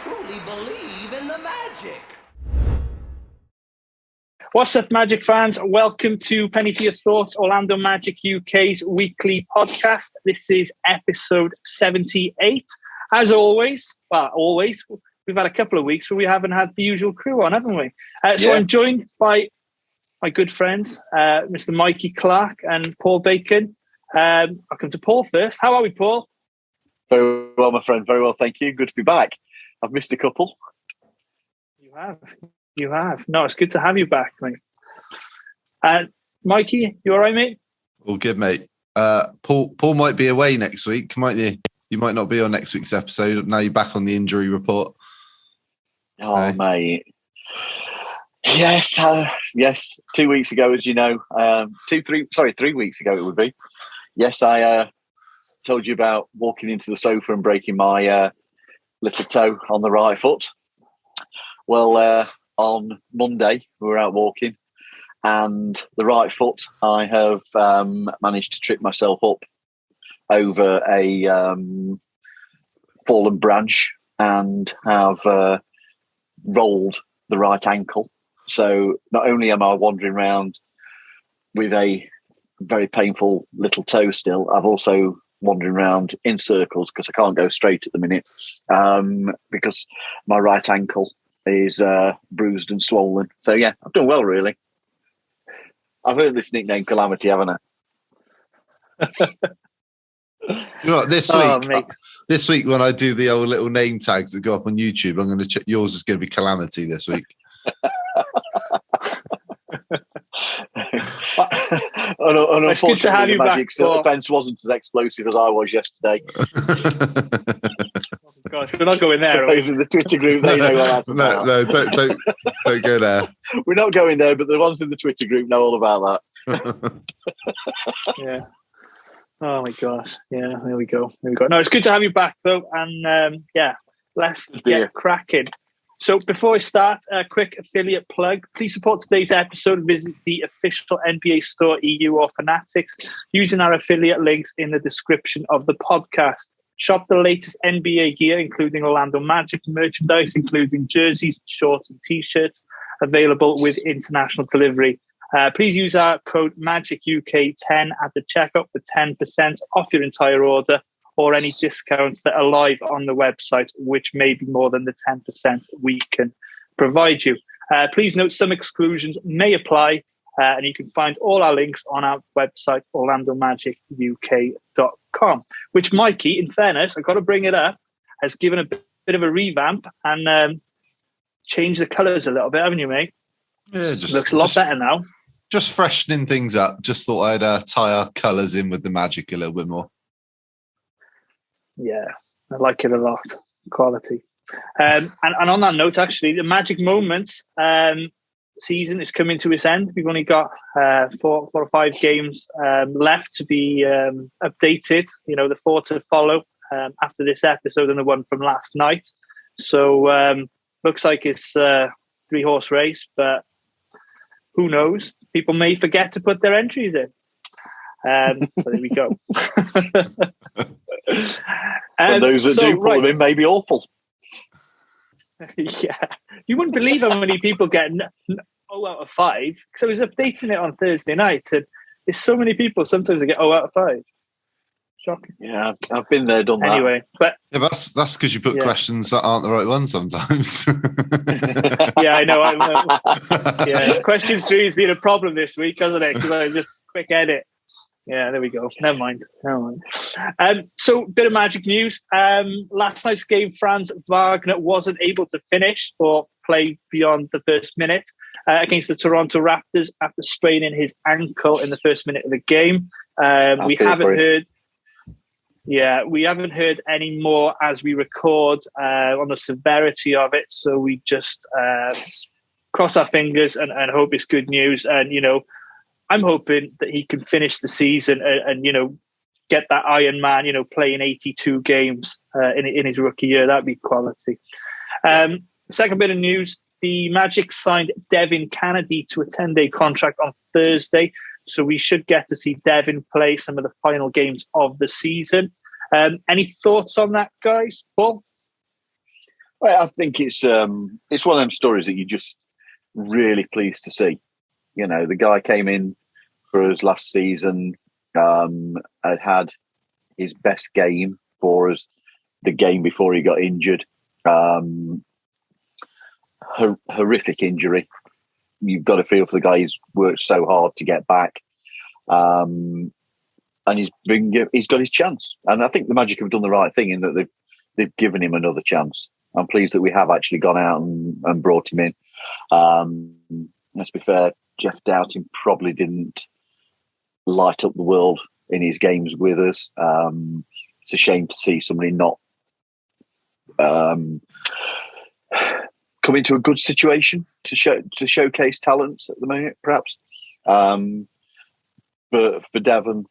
truly believe in the magic. What's up, Magic fans? Welcome to Penny to Your Thoughts, Orlando Magic UK's weekly podcast. This is episode 78. As always, we've had a couple of weeks where we haven't had the usual crew on, haven't we? So I'm joined by my good friends, Mr. Mikey Clark and Paul Bacon. I'll come to Paul first. How are we, Paul? Very well, my friend. Very well, thank you. Good to be back. I've missed a couple. You have. No, it's good to have you back, mate. Mikey, you all right, mate? All good, mate. Paul might be away next week, might you? You might not be on next week's episode. Now you're back on the injury report. Oh, mate. Yes. 2 weeks ago, as you know, 3 weeks ago it would be. Yes, I told you about walking into the sofa and breaking my little toe on the right foot. Well, on Monday, we were out walking, and the right foot, I have managed to trip myself up over a fallen branch and have rolled the right ankle. So not only am I wandering around with a very painful little toe still, I've also wandering around in circles because I can't go straight at the minute because my right ankle is bruised and swollen. So yeah, I've done well, really. I've heard this nickname Calamity, haven't I? You know what, this week when I do the old little name tags that go up on YouTube, I'm going to check yours is going to be Calamity this week. Unfortunately, the Magic's offence wasn't as explosive as I was yesterday. Gosh, we're not going there. Those in the Twitter group, they know what that's about. No, don't go there. We're not going there, but the ones in the Twitter group know all about that. Yeah. Oh my gosh. Yeah, there we go. No, it's good to have you back though, and let's get cracking. So before I start, a quick affiliate plug. Please support today's episode and visit the official NBA store, EU or Fanatics, using our affiliate links in the description of the podcast. Shop the latest NBA gear, including Orlando Magic merchandise, including jerseys, shorts, and T-shirts, available with international delivery. Please use our code MAGICUK10 at the checkout for 10% off your entire order, or any discounts that are live on the website, which may be more than the 10% we can provide you. Please note some exclusions may apply, and you can find all our links on our website, orlandomagicuk.com, which Mikey, in fairness, I've got to bring it up, has given a bit of a revamp and changed the colours a little bit, haven't you, mate? Yeah, looks a lot better now. Just freshening things up. Just thought I'd tie our colours in with the Magic a little bit more. Yeah, I like it a lot. Quality. And on that note, actually, the Magic Moments season is coming to its end. We've only got 4 or 5 games left to be updated. You know, the 4 to follow after this episode and the one from last night. So looks like it's a 3-horse race, but who knows? People may forget to put their entries in. So there we go. And those that do put them in may be awful. Yeah, you wouldn't believe how many people get 0 out of 5. Because I was updating it on Thursday night, and there's so many people. Sometimes they get 0 out of 5. Shocking. Yeah, I've been there, done that. Anyway, but yeah, that's because you put questions that aren't the right ones sometimes. Yeah, I know. Yeah, question 3 has been a problem this week, hasn't it? Because I just quick edit. Yeah, there we go. Never mind. So, bit of Magic news. Last night's game, Franz Wagner wasn't able to finish or play beyond the first minute against the Toronto Raptors after spraining his ankle in the first minute of the game. We haven't heard any more as we record on the severity of it. So we just cross our fingers and hope it's good news. And, you know, I'm hoping that he can finish the season and you know, get that Iron Man, you know, playing 82 games in his rookie year. That'd be quality. Second bit of news, the Magic signed Devin Kennedy to a 10-day contract on Thursday. So we should get to see Devin play some of the final games of the season. Any thoughts on that, guys? Paul? Well, I think it's one of them stories that you're just really pleased to see. You know, the guy came in for us last season, had his best game for us the game before he got injured. Horrific injury. You've got to feel for the guy who's worked so hard to get back. And he's got his chance. And I think the Magic have done the right thing in that they've given him another chance. I'm pleased that we have actually gone out and brought him in. Let's be fair, Jeff Doughton probably didn't light up the world in his games with us. It's a shame to see somebody not come into a good situation to showcase talents at the moment, perhaps. But for Devon,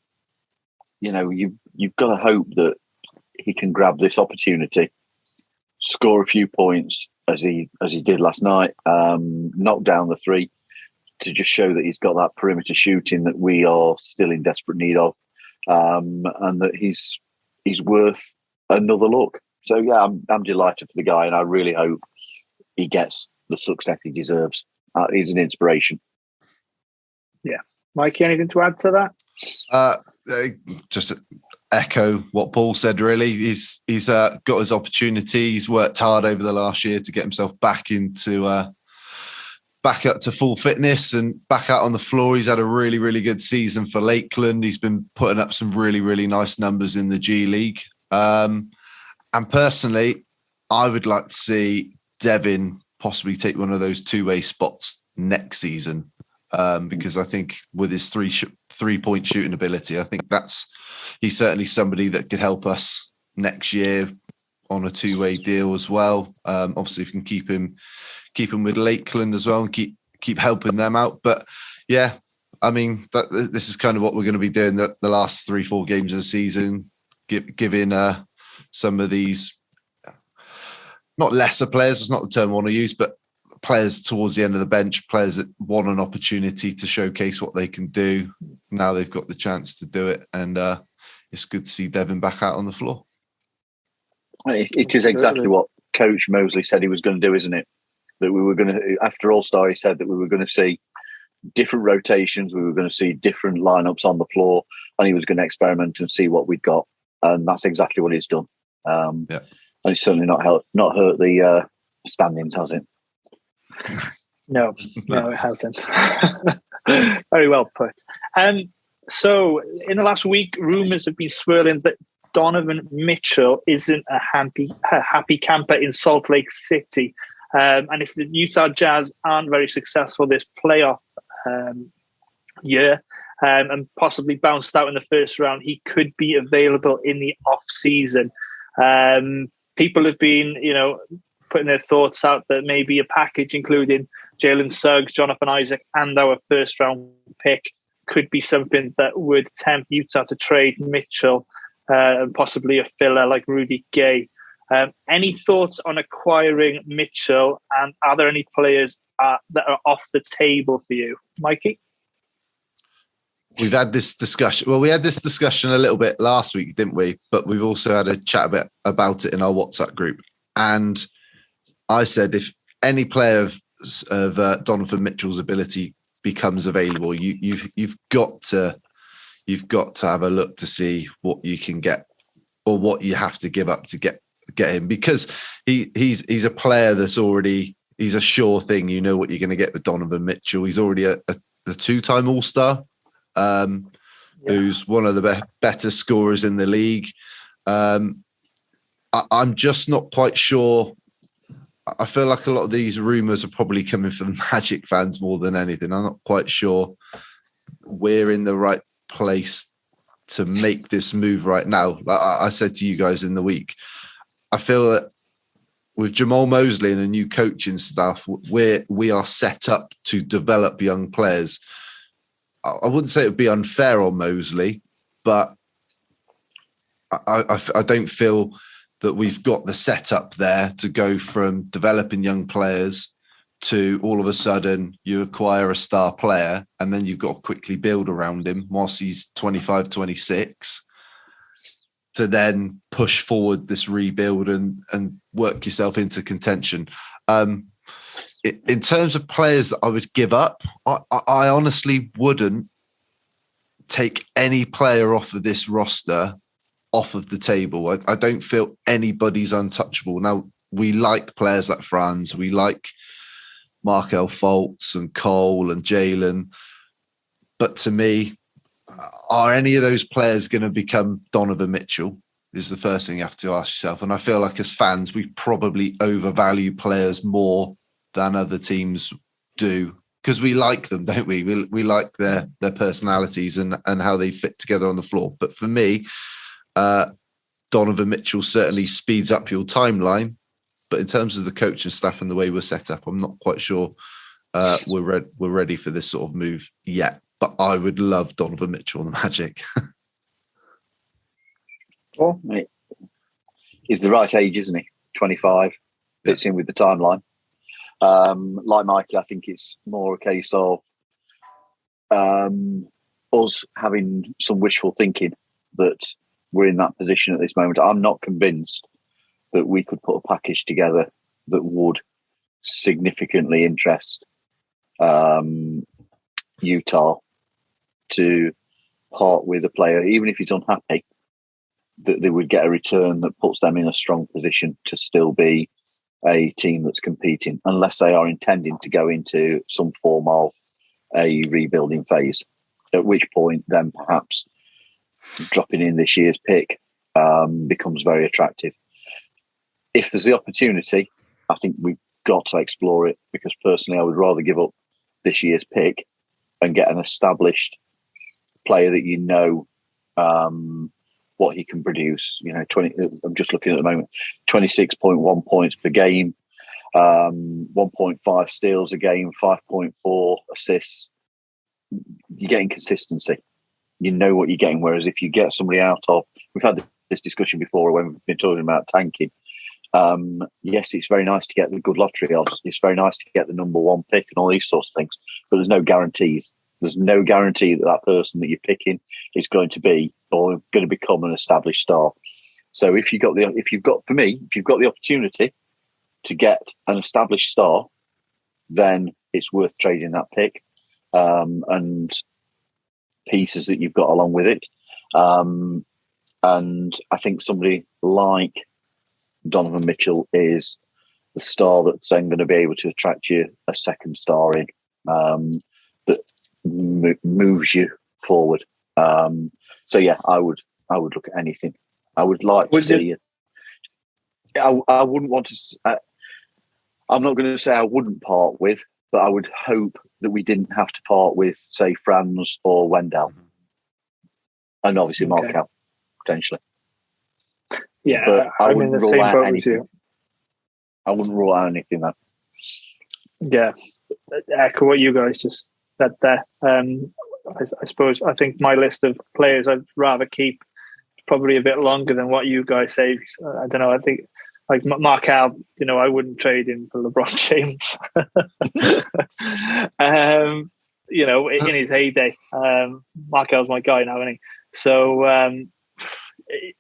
you know, you've got to hope that he can grab this opportunity, score a few points as he did last night, knock down the three to just show that he's got that perimeter shooting that we are still in desperate need of, and that he's worth another look. So yeah, I'm delighted for the guy, and I really hope he gets the success he deserves. He's an inspiration. Yeah, Mikey, anything to add to that? Just echo what Paul said. Really, he's got his opportunity. He's worked hard over the last year to get himself back up to full fitness and back out on the floor. He's had a really, really good season for Lakeland. He's been putting up some really, really nice numbers in the G League. And personally, I would like to see Devin possibly take one of those two-way spots next season, because I think with his three-point shooting ability, I think he's certainly somebody that could help us next year on a two-way deal as well. Obviously, if we can keep him with Lakeland as well and keep helping them out. But yeah, I mean, this is kind of what we're going to be doing the last 3-4 games of the season, giving some of these, not lesser players, it's not the term I want to use, but players towards the end of the bench, players that want an opportunity to showcase what they can do. Now they've got the chance to do it. And it's good to see Devin back out on the floor. It is exactly what Coach Mosley said he was going to do, isn't it? That we were going to, after All-Star, he said that we were going to see different rotations, we were going to see different lineups on the floor, and he was going to experiment and see what we'd got. And that's exactly what he's done. Yeah. And it's certainly not hurt the standings, has it? No, it hasn't. Very well put. So in the last week, rumours have been swirling that Donovan Mitchell isn't a happy camper in Salt Lake City. And if the Utah Jazz aren't very successful this playoff year and possibly bounced out in the first round, he could be available in the off-season. People have been, putting their thoughts out that maybe a package including Jalen Suggs, Jonathan Isaac, and our first-round pick could be something that would tempt Utah to trade Mitchell and possibly a filler like Rudy Gay. Any thoughts on acquiring Mitchell, and are there any players that are off the table for you? Mikey? We've had this discussion. Well, we had this discussion a little bit last week, didn't we? But we've also had a chat about it in our WhatsApp group. And I said, if any player of Donovan Mitchell's ability becomes available, you've got to have a look to see what you can get or what you have to give up to get him, because he's a player that's already, he's a sure thing. You know what you're going to get with Donovan Mitchell. He's already a two-time All-Star. Who's one of the better scorers in the league. I'm just not quite sure. I feel like a lot of these rumours are probably coming from Magic fans more than anything. I'm not quite sure we're in the right place to make this move right now. Like I said to you guys in the week, I feel that with Jamal Mosley and a new coaching staff, we are set up to develop young players. I wouldn't say it would be unfair on Mosley, but I don't feel that we've got the setup there to go from developing young players to all of a sudden you acquire a star player and then you've got to quickly build around him whilst he's 25, 26. to then push forward this rebuild and work yourself into contention. In terms of players that I would give up, I honestly wouldn't take any player off of this roster off of the table. I don't feel anybody's untouchable. Now, we like players like Franz, we like Markel Fultz and Cole and Jalen, but to me, are any of those players going to become Donovan Mitchell is the first thing you have to ask yourself. And I feel like as fans, we probably overvalue players more than other teams do because we like them, don't we? We like their personalities and how they fit together on the floor. But for me, Donovan Mitchell certainly speeds up your timeline. But in terms of the coaching staff and the way we're set up, I'm not quite sure we're ready for this sort of move yet. But I would love Donovan Mitchell on the Magic. Well, he's the right age, isn't he? 25, fits in with the timeline. Like Mikey, I think it's more a case of us having some wishful thinking that we're in that position at this moment. I'm not convinced that we could put a package together that would significantly interest Utah to part with a player, even if he's unhappy, that they would get a return that puts them in a strong position to still be a team that's competing, unless they are intending to go into some form of a rebuilding phase, at which point then perhaps dropping in this year's pick becomes very attractive. If there's the opportunity, I think we've got to explore it, because personally I would rather give up this year's pick and get an established player that you know what he can produce. You know, I'm just looking at the moment, 26.1 points per game, 1.5 steals a game, 5.4 assists. You're getting consistency. You know what you're getting. Whereas if you get somebody out of, we've had this discussion before when we've been talking about tanking. Yes, it's very nice to get the good lottery odds. It's very nice to get the number one pick and all these sorts of things, but there's no guarantees. There's no guarantee that that person that you're picking is going to be or going to become an established star. So if you've got the opportunity to get an established star, then it's worth trading that pick and pieces that you've got along with it. And I think somebody like Donovan Mitchell is the star that's then going to be able to attract you a second star in that moves you forward. So yeah, I would look at anything. I would like to see it. I wouldn't want to. I'm not going to say I wouldn't part with, but I would hope that we didn't have to part with, say, Franz or Wendell, and obviously Markel potentially. Yeah, but I wouldn't the rule same out boat as anything. you. I wouldn't rule out anything though. Yeah, echo what you guys just said there. I suppose I think my list of players I'd rather keep is probably a bit longer than what you guys say. I don't know. I think like Markel, I wouldn't trade him for LeBron James. In his heyday, Markel's my guy now, isn't he? So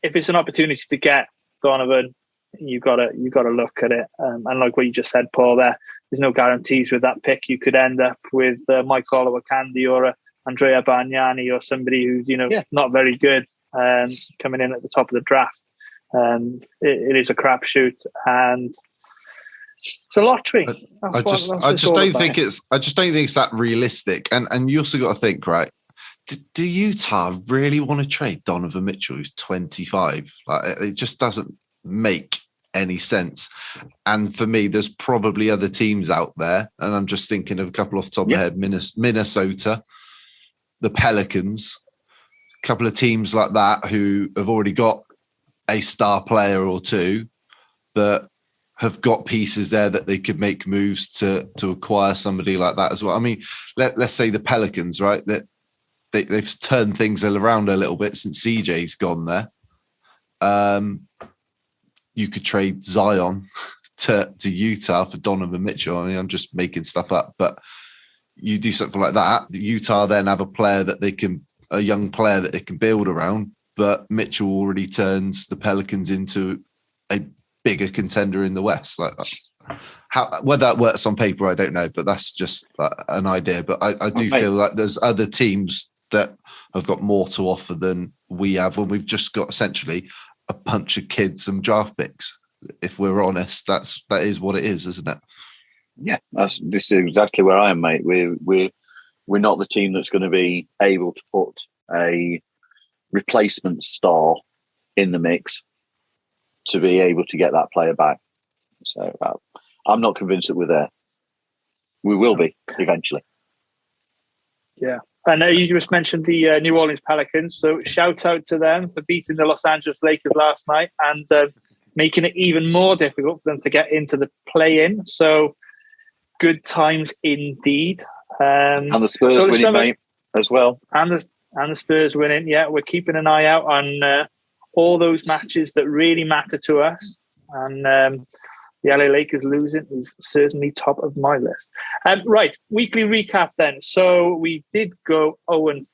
if it's an opportunity to get Donovan, you've got to look at it. And like what you just said, Paul, there's no guarantees with that pick. You could end up with Mike Olowokandi or Andrea Bargnani or somebody who's not very good coming in at the top of the draft. It is a crapshoot, and it's a lottery. I just don't think it's that realistic. And you also got to think, right? Do Utah really want to trade Donovan Mitchell, who's 25? Like, it just doesn't make any sense. And for me, there's probably other teams out there, and I'm just thinking of a couple off the top of my head: Minnesota, the Pelicans, a couple of teams like that who have already got a star player or two that have got pieces there that they could make moves to acquire somebody like that as well. I mean, let's say the Pelicans, right? That they've turned things around a little bit since CJ's gone there. You could trade Zion to Utah for Donovan Mitchell. I mean, I'm just making stuff up, but you do something like that. Utah then have a young player that they can build around, but Mitchell already turns the Pelicans into a bigger contender in the West. Like, how whether that works on paper, I don't know, but that's just an idea. But I do feel like there's other teams that have got more to offer than we have, and we've just got essentially a bunch of kids and draft picks. If we're honest, that is what it is, isn't it? Yeah, this is exactly where I am, mate. We're not the team that's going to be able to put a replacement star in the mix to be able to get that player back. So I'm not convinced that we're there. We will be eventually. Yeah. I know you just mentioned the New Orleans Pelicans, so shout out to them for beating the Los Angeles Lakers last night and making it even more difficult for them to get into the play-in. So good times indeed. And the Spurs winning, mate, as well. And the Spurs winning. Yeah, we're keeping an eye out on all those matches that really matter to us. And the LA Lakers losing is certainly top of my list. Right, weekly recap then. So we did go 0-4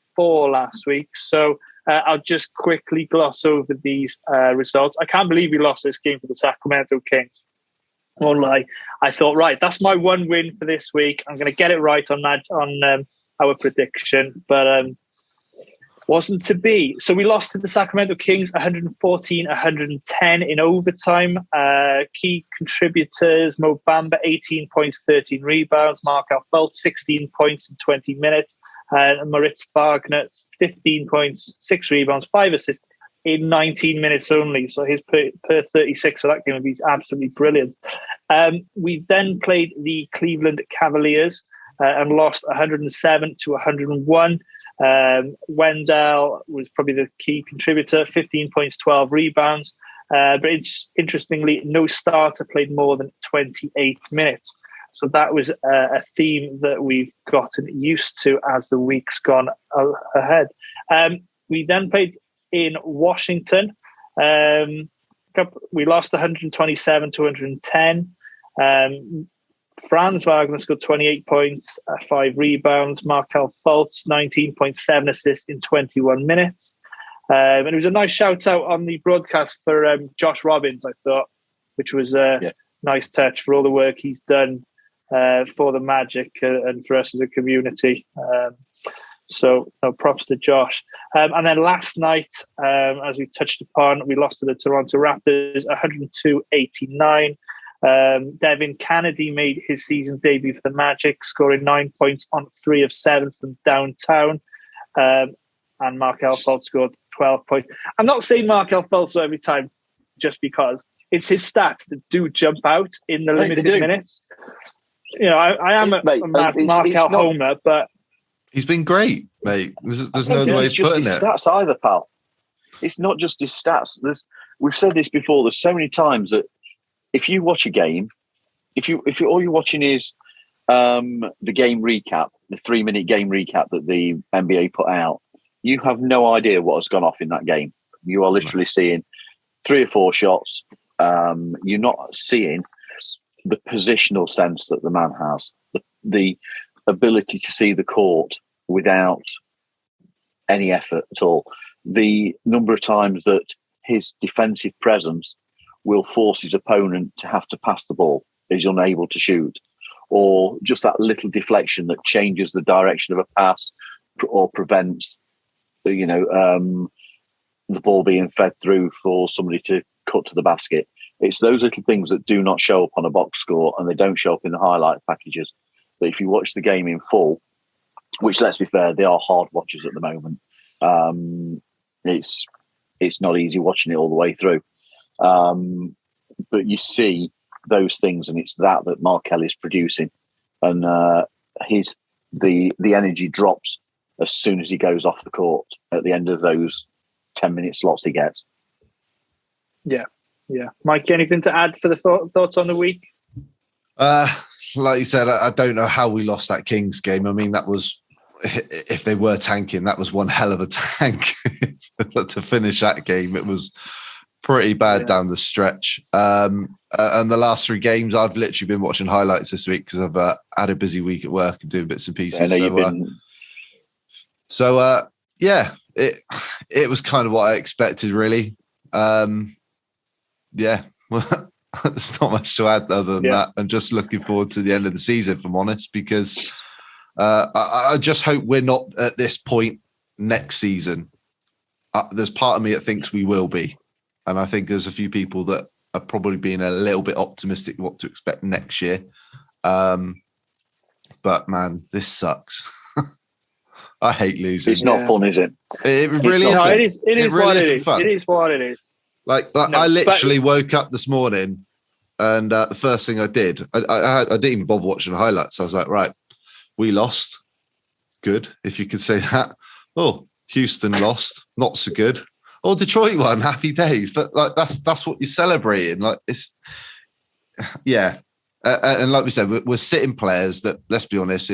last week. So I'll just quickly gloss over these results. I can't believe we lost this game for the Sacramento Kings. Won't lie. I thought, right, that's my one win for this week. I'm going to get it right on our prediction, but wasn't to be. So we lost to the Sacramento Kings 114-110 in overtime. Key contributors: Mo Bamba, 18 points, 13 rebounds. Markel Fultz, 16 points in 20 minutes. And Moritz Wagner, 15 points, 6 rebounds, 5 assists in 19 minutes only. So his per 36 for that game would be absolutely brilliant. We then played the Cleveland Cavaliers and lost 107-101. Wendell was probably the key contributor, 15 points, 12 rebounds. But interestingly, no starter played more than 28 minutes. So that was a theme that we've gotten used to as the week's gone ahead. We then played in Washington. We lost 127-110. Franz Wagner scored 28 points, 5 rebounds. Markel Fultz, 19.7 assists in 21 minutes. And it was a nice shout out on the broadcast for Josh Robbins, I thought, which was a nice touch for all the work he's done for the Magic and for us as a community. So props to Josh. And then last night, as we touched upon, we lost to the Toronto Raptors 102-89. Devin Kennedy made his season debut for the Magic, scoring 9 points on 3 of 7 from downtown. And Markel Fultz scored 12 points. I'm not saying Markel Fultz every time just because. It's his stats that do jump out in the limited minutes. You know, I am a Markel homer, but he's been great, mate. There's no way of putting it. Stats either, pal. It's not just his stats. We've said this before. There's so many times that if you watch a game, if all you're watching is the game recap, the 3-minute game recap that the NBA put out, you have no idea what has gone off in that game. You are literally seeing 3 or 4 shots. You're not seeing the positional sense that the man has, the ability to see the court without any effort at all. The number of times that his defensive presence will force his opponent to have to pass the ball, he's unable to shoot, or just that little deflection that changes the direction of a pass or prevents, the ball being fed through for somebody to cut to the basket. It's those little things that do not show up on a box score, and they don't show up in the highlight packages. But if you watch the game in full, which, let's be fair, they are hard watches at the moment. It's not easy watching it all the way through. But you see those things, and it's that Markel is producing, and the energy drops as soon as he goes off the court at the end of those 10-minute slots he gets. Yeah. Mike, anything to add for the thoughts on the week? Like you said, I don't know how we lost that Kings game. I mean, that was, if they were tanking, that was one hell of a tank to finish that game. It was pretty bad down the stretch. And the last 3 games, I've literally been watching highlights this week because I've had a busy week at work and doing bits and pieces. it was kind of what I expected, really. Yeah, well, there's not much to add other than that. I'm just looking forward to the end of the season, if I'm honest, because I just hope we're not at this point next season. There's part of me that thinks we will be, and I think there's a few people that are probably being a little bit optimistic what to expect next year. But man, this sucks. I hate losing. It's not fun, is it? It really isn't. It is really what it isn't is. fun. It is what it is. Like I literally woke up this morning, and the first thing I did, I didn't even bother watching the highlights. I was like, right, we lost. Good, if you could say that. Oh, Houston lost. Not so good. Oh, Detroit won. Happy days. But like that's what you're celebrating. Like it's, yeah. And like we said, we're sitting players that, let's be honest,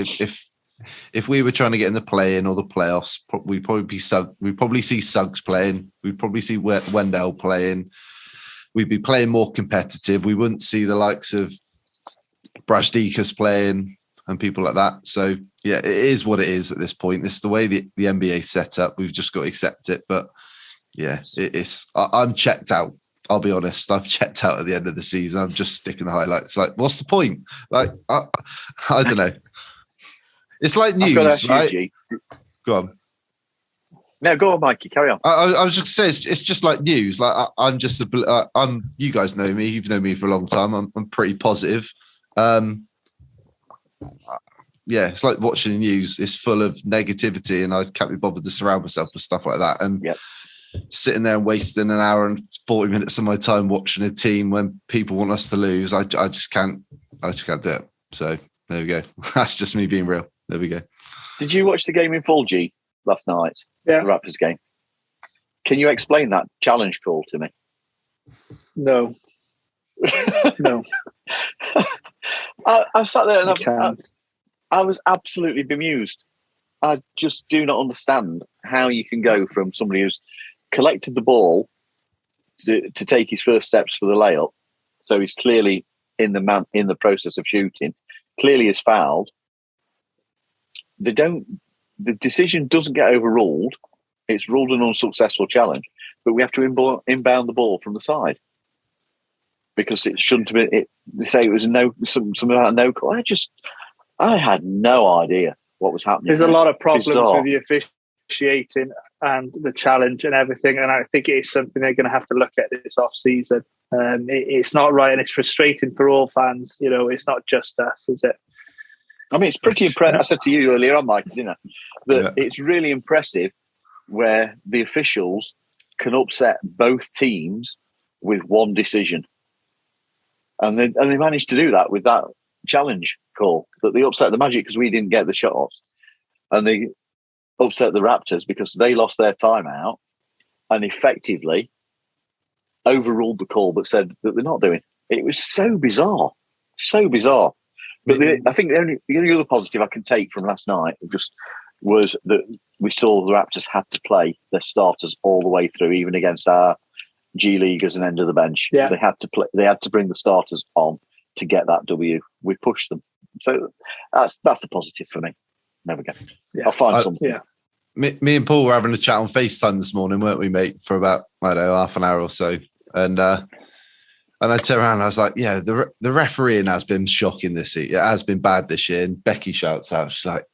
if we were trying to get in the play-in or the playoffs, we'd probably see Suggs playing. We'd probably see Wendell playing. We'd be playing more competitive. We wouldn't see the likes of Brajdikas playing and people like that. So yeah, it is what it is at this point. It's the way the NBA set up. We've just got to accept it. But yeah, I'm checked out. I'll be honest. I've checked out at the end of the season. I'm just sticking the highlights. Like, what's the point? Like, I don't know. It's like news, right? Go on. No, go on, Mikey. Carry on. I was just saying, it's just like news. Like, I'm just you guys know me. You've known me for a long time. I'm pretty positive. Yeah, it's like watching the news. It's full of negativity, and I can't be bothered to surround myself with stuff like that. And sitting there and wasting an hour and 40 minutes of my time watching a team when people want us to lose, I just can't do it. So there we go. That's just me being real. There we go. Did you watch the game in full, G, last night? Yeah. The Raptors game. Can you explain that challenge call to me? No. No. I sat there and I was absolutely bemused. I just do not understand how you can go from somebody who's collected the ball to take his first steps for the layup. So he's clearly in the process of shooting, clearly is fouled. The decision doesn't get overruled. It's ruled an unsuccessful challenge, but we have to inbound the ball from the side because it shouldn't have been. They say it was something about no call. I had no idea what was happening. There's a lot of problems with the officiating and the challenge and everything, and I think it is something they're going to have to look at this off season. It's not right, and it's frustrating for all fans. You know, it's not just us, is it? I mean, it's pretty impressive. I said to you earlier on, Mike, didn't I? That it's really impressive where the officials can upset both teams with one decision, and they managed to do that with that challenge call. That they upset the Magic because we didn't get the shots, and they upset the Raptors because they lost their timeout and effectively overruled the call, but said that they're not doing. It was so bizarre. But I think the only other positive I can take from last night was that we saw the Raptors had to play their starters all the way through, even against our G Leaguers and end of the bench. Yeah. They had to play. They had to bring the starters on to get that W. We pushed them, so that's the positive for me. There we go. Yeah. I'll find something. Yeah. Me and Paul were having a chat on FaceTime this morning, weren't we, mate? For about half an hour or so, and I turned around and I was like, yeah, the refereeing has been shocking this year. It has been bad this year. And Becky shouts out, she's like,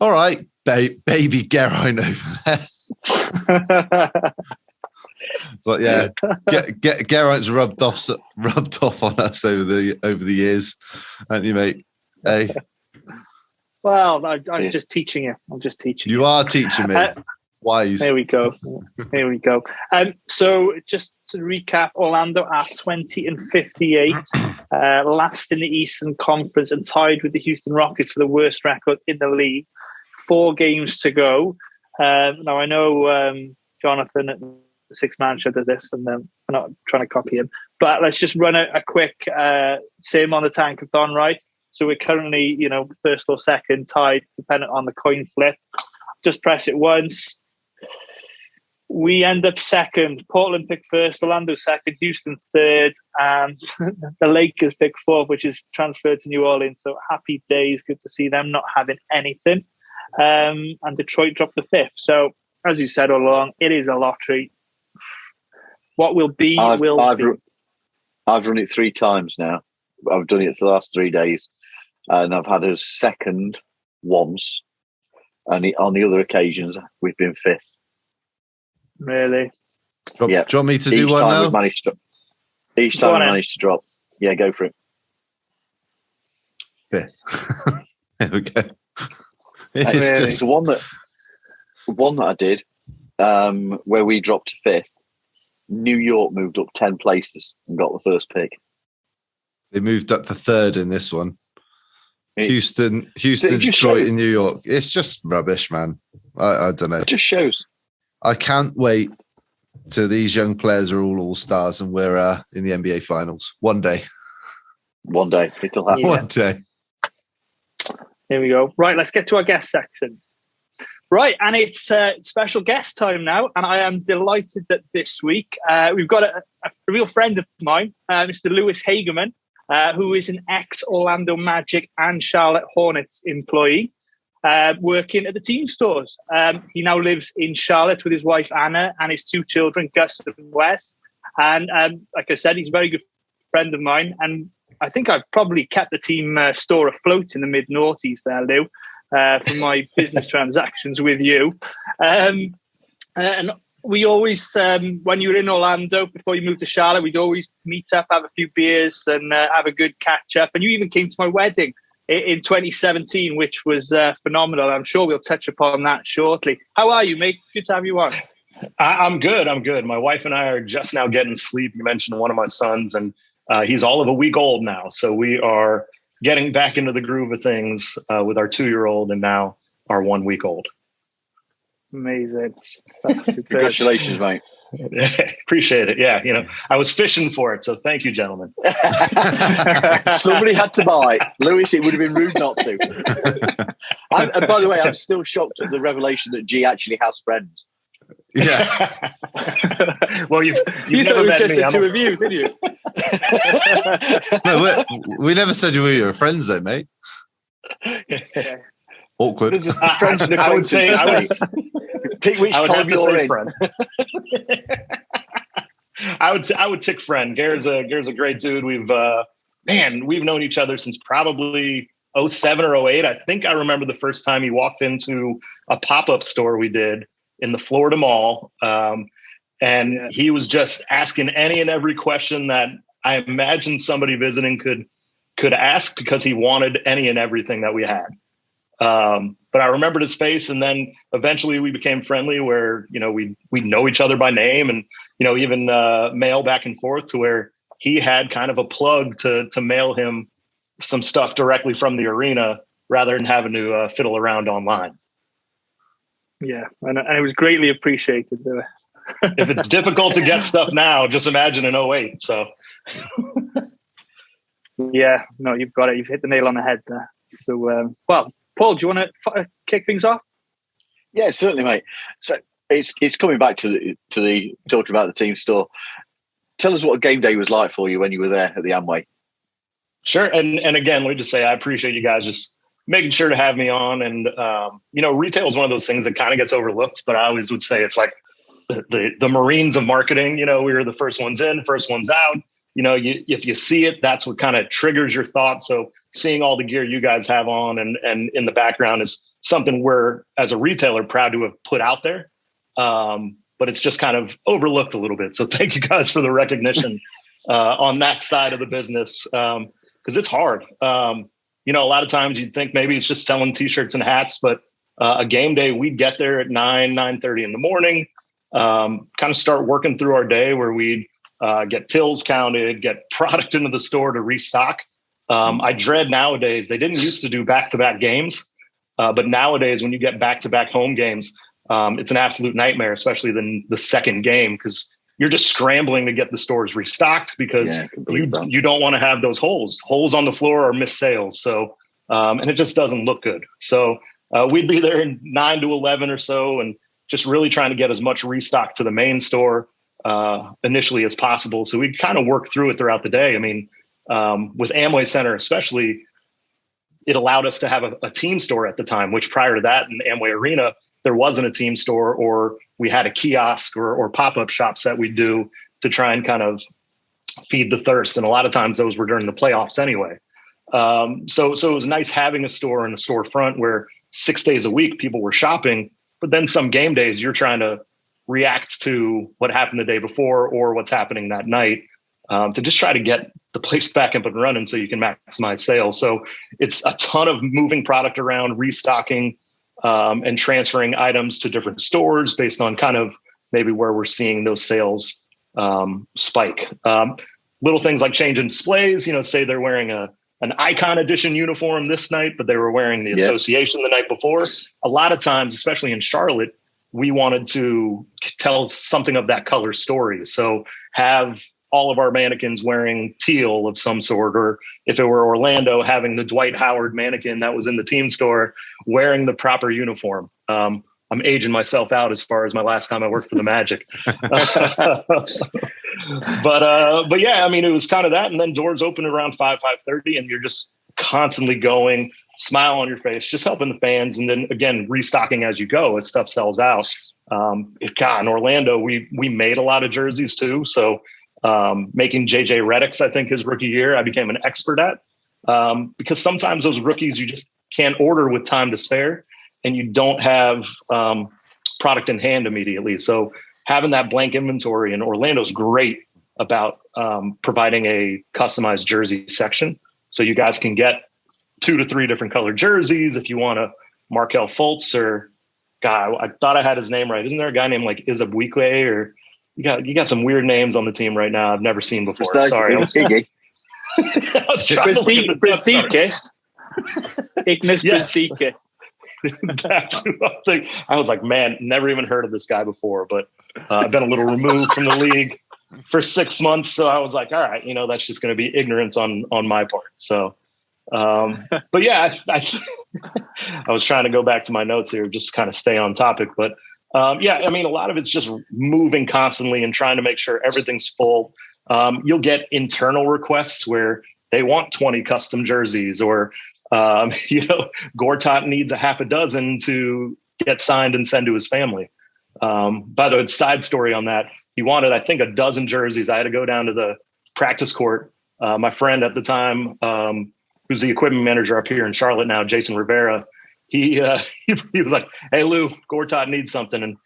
all right, baby Geraint over there. It's like, yeah, Geraint's rubbed off on us over the years, haven't you, mate? Hey. Well, I'm just teaching you. I'm just teaching you. You are teaching me. Wise. There we go. So just to recap, Orlando at 20-58, last in the Eastern Conference and tied with the Houston Rockets for the worst record in the league. 4 games to go. Now I know Jonathan at the Six Man Show does this, and I'm not trying to copy him. But let's just run a quick sim on the Tankathon, right? So we're currently, first or second, tied, dependent on the coin flip. Just press it once. We end up second. Portland picked first, Orlando second, Houston third, and the Lakers picked fourth, which is transferred to New Orleans. So happy days. Good to see them not having anything. And Detroit dropped the fifth. So as you said all along, it is a lottery. What will be, will be. I've run it 3 times now. I've done it for the last 3 days. And I've had a second once. And on the other occasions, we've been 5th. Really? Do you want me to do one now? Each time we managed to drop. Yeah, go for it. 5th. There we go. It's the one that I did, where we dropped to 5th. New York moved up 10 places and got the first pick. They moved up to 3rd in this one. Houston, Detroit, and New York. It's just rubbish, man. I don't know. It just shows. I can't wait till these young players are all stars and we're in the NBA finals. One day. It'll happen. One day. Here we go. Right, let's get to our guest section. Right, and it's special guest time now, and I am delighted that this week we've got a real friend of mine, Mr. Lewis Hagerman, who is an ex-Orlando Magic and Charlotte Hornets employee, working at the team stores. He now lives in Charlotte with his wife, Anna, and his 2 children, Gus and Wes. And like I said, he's a very good friend of mine, and I think I've probably kept the team store afloat in the mid-noughties there, Lou, for my business transactions with you. And we always, when you were in Orlando, before you moved to Charlotte, we'd always meet up, have a few beers and have a good catch-up. And you even came to my wedding in 2017, which was phenomenal. I'm sure we'll touch upon that shortly. How are you, mate? Good to have you on. I'm good. My wife and I are just now getting sleep. You mentioned one of my sons, and he's all of a week old now. So we are getting back into the groove of things with our 2-year-old and now our 1 week old. Amazing. Congratulations, mate. Appreciate it. Yeah. I was fishing for it. So thank you, gentlemen. Somebody had to buy. Lewis, it would have been rude not to. And by the way, I'm still shocked at the revelation that G actually has friends. Yeah. Well, you've you never thought it was met just me. the 2 of you, did you? No, we never said you were your friends, though, mate. Awkward. Friends and I would say pick which I would have to say in. friend. I would tick friend. Garrett's a great dude. We've known each other since probably 07 or 08. I think I remember the first time he walked into a pop-up store we did in the Florida Mall. And he was just asking any and every question that I imagine somebody visiting could ask, because he wanted any and everything that we had. But I remembered his face, and then eventually we became friendly where, we know each other by name, and, even mail back and forth, to where he had kind of a plug to mail him some stuff directly from the arena rather than having to fiddle around online. Yeah, and it was greatly appreciated. If it's difficult to get stuff now, just imagine in 08. So, yeah, no, you've got it. You've hit the nail on the head there. So, Paul, do you want to kick things off? Yeah, certainly, mate. So it's coming back to the talking about the team store. Tell us what game day was like for you when you were there at the Amway. Sure, and again, let me just say I appreciate you guys just making sure to have me on. And retail is one of those things that kind of gets overlooked, but I always would say it's like the Marines of marketing. We were the first ones in, first ones out. If you see it, that's what kind of triggers your thought. So seeing all the gear you guys have on and in the background is something we're, as a retailer, proud to have put out there. But it's just kind of overlooked a little bit. So thank you guys for the recognition on that side of the business, because it's hard. A lot of times you'd think maybe it's just selling T-shirts and hats, but a game day, we'd get there at 9:30 in the morning, kind of start working through our day where we'd get tills counted, get product into the store to restock. I dread nowadays, they didn't used to do back-to-back games, but nowadays when you get back-to-back home games, it's an absolute nightmare, especially the second game, because you're just scrambling to get the stores restocked because you don't want to have those holes on the floor or missed sales. So, and it just doesn't look good. So we'd be there in 9 to 11 or so, and just really trying to get as much restock to the main store initially as possible. So we kind of work through it throughout the day. I mean, with Amway Center, especially, it allowed us to have a team store at the time, which prior to that in Amway Arena, there wasn't a team store, or we had a kiosk or pop-up shops that we do to try and kind of feed the thirst. And a lot of times those were during the playoffs anyway. So it was nice having a store in the storefront where 6 days a week people were shopping, but then some game days you're trying to react to what happened the day before or what's happening that night, to just try to get the place back up and running so you can maximize sales. So it's a ton of moving product around, restocking, and transferring items to different stores based on kind of maybe where we're seeing those sales spike. Little things like changing displays, say they're wearing an Icon Edition uniform this night, but they were wearing the Association the night before. A lot of times, especially in Charlotte, we wanted to tell something of that color story. So have all of our mannequins wearing teal of some sort, or if it were Orlando, having the Dwight Howard mannequin that was in the team store wearing the proper uniform. I'm aging myself out as far as my last time I worked for the Magic. But yeah, I mean, it was kind of that. And then doors open around 5:30, and you're just constantly going, smile on your face, just helping the fans. And then again, restocking as you go, as stuff sells out. In Orlando, we made a lot of jerseys too. So making JJ Redick's, I think his rookie year, I became an expert at, because sometimes those rookies you just can't order with time to spare, and you don't have product in hand immediately. So having that blank inventory, and Orlando's great about providing a customized jersey section. So you guys can get 2 to 3 different colored jerseys. If you want a Markel Fultz, or I thought I had his name right. Isn't there a guy named like Izabwikwe, or you got some weird names on the team right now I've never seen before. Sorry. Ignis Brisdikis. I was like, man, never even heard of this guy before, but I've been a little removed from the league for 6 months. So I was like, all right, that's just going to be ignorance on my part. So, but yeah, I was trying to go back to my notes here, just kind of stay on topic. But yeah, I mean, a lot of it's just moving constantly and trying to make sure everything's full. You'll get internal requests where they want 20 custom jerseys, or Gortat needs a half a dozen to get signed and send to his family. By the way, side story on that, he wanted, I think, a dozen jerseys. I had to go down to the practice court. My friend at the time, who's the equipment manager up here in Charlotte now, Jason Rivera, he was like, hey, Lou, Gortat needs something. And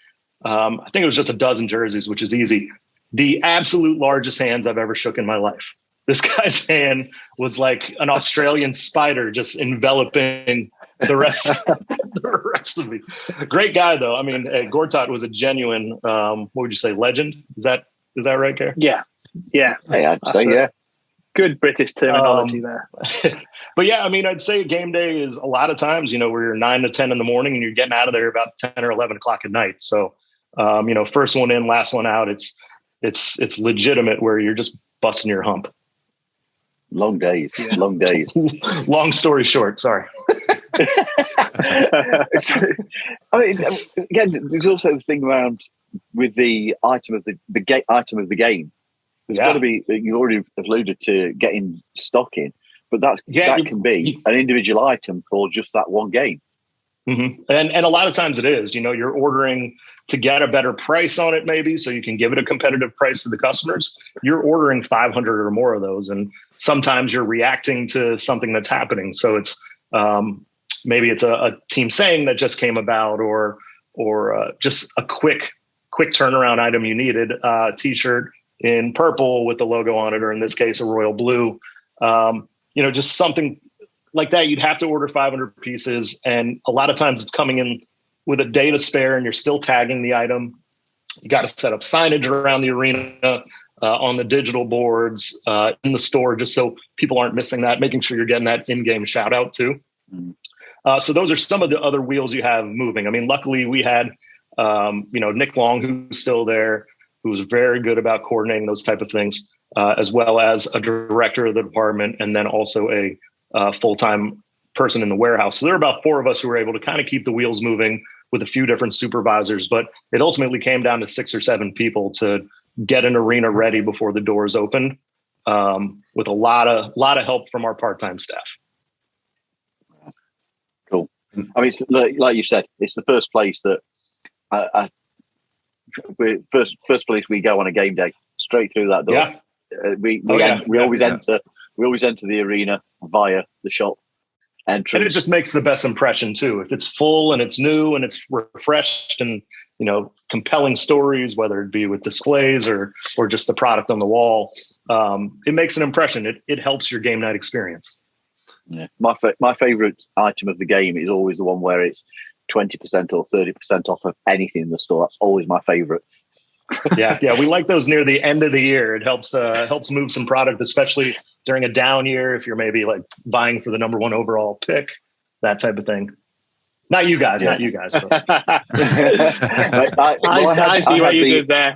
I think it was just a dozen jerseys, which is easy. The absolute largest hands I've ever shook in my life. This guy's hand was like an Australian spider just enveloping the rest of me. Great guy, though. I mean, Gortat was a genuine, what would you say, legend? Is that right, Kerr? Yeah. Hey, I'd say, yeah. Good British terminology there. But yeah, I mean, I'd say game day is a lot of times, where you're 9 to 10 in the morning and you're getting out of there about 10 or 11 o'clock at night. So, first one in, last one out, it's legitimate where you're just busting your hump. Long days, long days. Long story short, sorry. I mean, again, there's also the thing around with the item of the game. There's got to be. You already alluded to getting stock in, but that can be an individual item for just that one game. Mm-hmm. And a lot of times it is. You're ordering to get a better price on it, maybe, so you can give it a competitive price to the customers. You're ordering 500 or more of those, and sometimes you're reacting to something that's happening. So it's maybe it's a team saying that just came about, or just a quick turnaround item you needed, T-shirt in purple with the logo on it, or in this case, a royal blue. Just something like that. You'd have to order 500 pieces, and a lot of times it's coming in with a day to spare, and you're still tagging the item. You got to set up signage around the arena, on the digital boards, in the store, just so people aren't missing that, making sure you're getting that in-game shout out too. Mm-hmm. So those are some of the other wheels you have moving. I mean, luckily we had, Nick Long, who's still there, who was very good about coordinating those type of things, as well as a director of the department, and then also a full-time person in the warehouse. So there are about 4 of us who were able to kind of keep the wheels moving with a few different supervisors, but it ultimately came down to 6 or 7 people to get an arena ready before the doors opened, with a lot of help from our part-time staff. Cool. I mean, like you said, it's the first place that first place we go on a game day, straight through that door. Yeah. We always enter the arena via the shop entrance. And it just makes the best impression too. If it's full and it's new and it's refreshed and, compelling stories, whether it be with displays or just the product on the wall, it makes an impression. It helps your game night experience. Yeah. My favorite item of the game is always the one where it's 20% or 30% off of anything in the store. That's always my favorite. Yeah. We like those near the end of the year. It helps move some product, especially during a down year. If you're maybe like buying for the number 1 overall pick, that type of thing. Not you guys. But. I see what you did there.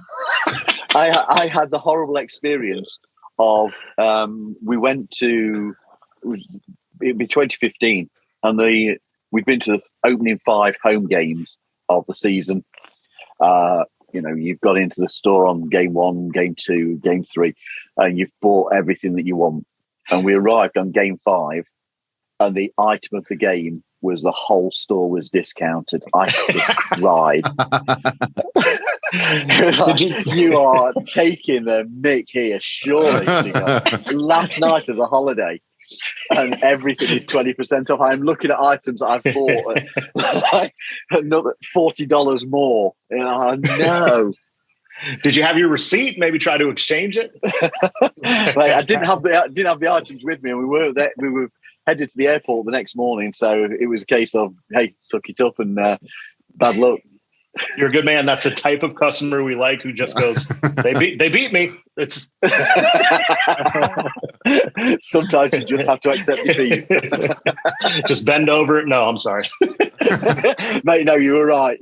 I had the horrible experience of we went to it'd be 2015, and we'd been to the opening 5 home games of the season. You've got into the store on game 1, game 2, game 3, and you've bought everything that you want. And we arrived on game 5, and the item of the game was the whole store was discounted. I could have cried. You are taking the mick here, surely. Last night of the holiday, and everything is 20% off. I'm looking at items that I've bought at another $40 more. No. Did you have your receipt? Maybe try to exchange it. I didn't have the items with me, and we were there. We were headed to the airport the next morning, so it was a case of, hey, suck it up and bad luck. You're a good man. That's the type of customer we like, who just goes, they beat me. It's sometimes you just have to accept defeat. Just bend over it. No, I'm sorry. Mate, no, you were right.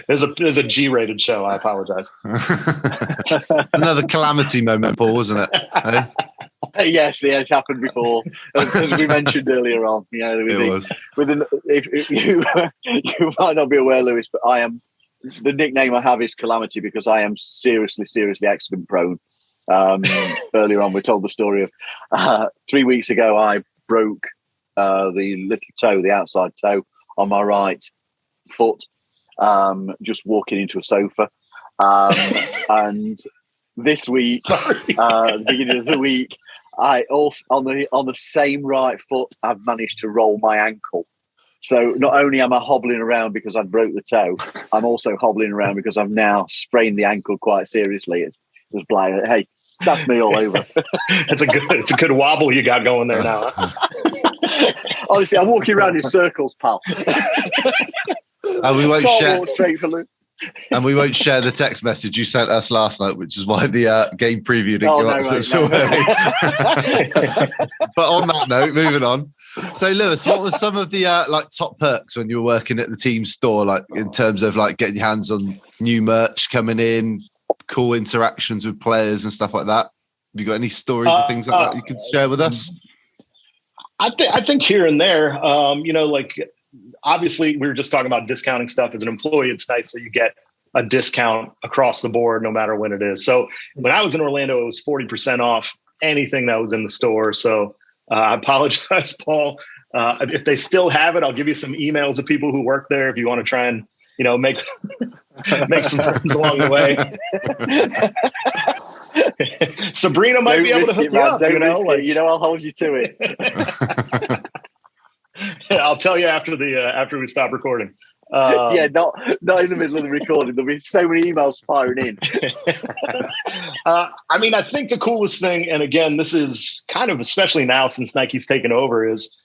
There's a G-rated show. I apologize. Another calamity moment, Paul, wasn't it? Hey? Yes, it happened before, as we mentioned earlier on. You might not be aware, Lewis, but the nickname I have is Calamity because I am seriously accident prone. Earlier on, we told the story of 3 weeks ago, I broke the little toe, the outside toe on my right foot, just walking into a sofa. And this week, the beginning of the week, I also on the same right foot, I've managed to roll my ankle. So not only am I hobbling around because I broke the toe, I'm also hobbling around because I've now sprained the ankle quite seriously. It's blind. Hey, that's me all over. It's a good wobble you got going there now. Huh? Honestly, I'm walking around in circles, pal. And we won't share. Straight for Luke. And we won't share the text message you sent us last night, which is why the game preview didn't go up so early. But on that note, moving on. So, Lewis, what were some of the top perks when you were working at the team store, like in terms of like getting your hands on new merch coming in, cool interactions with players and stuff like that? Have you got any stories or things like that you can share with us? I think here and there, obviously we were just talking about discounting stuff. As an employee, it's nice that you get a discount across the board, no matter when it is. So when I was in Orlando, it was 40% off anything that was in the store. So I apologize, Paul. If they still have it, I'll give you some emails of people who work there if you want to try and, make some friends along the way. Sabrina might be able to hook you up. I'll hold you to it. I'll tell you after we stop recording. Not in the middle of the recording. There'll be so many emails firing in. I think the coolest thing, and again, this is kind of especially now since Nike's taken over, is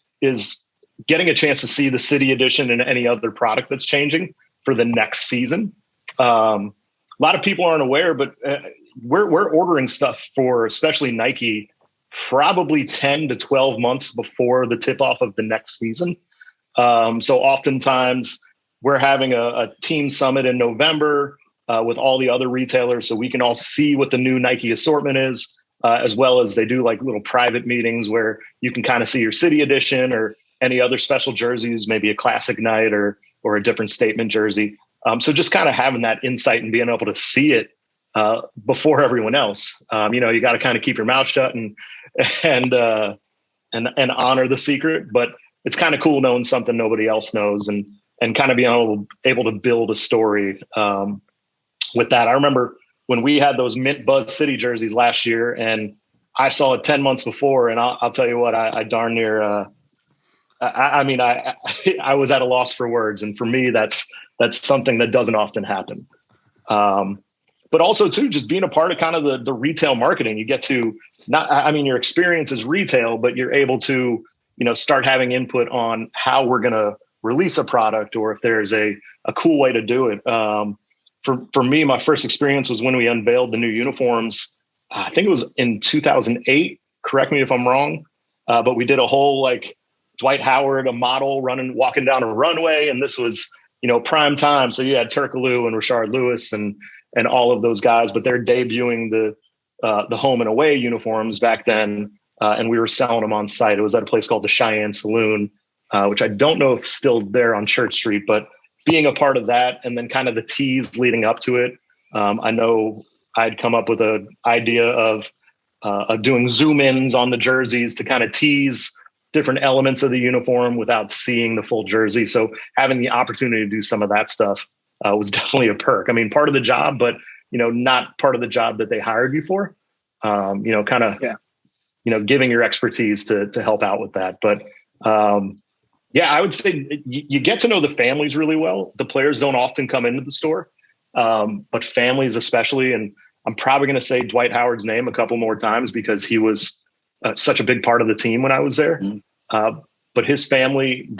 getting a chance to see the City Edition and any other product that's changing for the next season. A lot of people aren't aware, but we're ordering stuff for especially Nike probably 10 to 12 months before the tip off of the next season. So oftentimes we're having a team summit in November with all the other retailers so we can all see what the new Nike assortment is, as well as they do like little private meetings where you can kind of see your City Edition or any other special jerseys, maybe a classic night or a different statement jersey. So just kind of having that insight and being able to see it before everyone else. You got to kind of keep your mouth shut and honor the secret, but it's kind of cool knowing something nobody else knows. And kind of being able to build a story with that. I remember when we had those mint Buzz City jerseys last year, and I saw it 10 months before, and I'll tell you what, I darn near, I was at a loss for words. And for me, that's something that doesn't often happen. But also too, just being a part of kind of the retail marketing, you get to your experience is retail, but you're able to, start having input on how we're going to release a product, or if there's a cool way to do it. For me, my first experience was when we unveiled the new uniforms. I think it was in 2008. Correct me if I'm wrong. But we did a whole Dwight Howard, a model walking down a runway. And this was, prime time. So you had Turkaloo and Rashard Lewis and all of those guys, but they're debuting the home and away uniforms back then. And we were selling them on site. It was at a place called the Cheyenne Saloon, which I don't know if still there on Church Street, but being a part of that and then kind of the tease leading up to it. I know I'd come up with an idea of doing zoom ins on the jerseys to kind of tease different elements of the uniform without seeing the full jersey. So having the opportunity to do some of that stuff was definitely a perk. I mean, part of the job, but not part of the job that they hired you for. Giving your expertise to help out with that. But I would say you get to know the families really well. The players don't often come into the store, but families especially. And I'm probably going to say Dwight Howard's name a couple more times because he was such a big part of the team when I was there. But his family,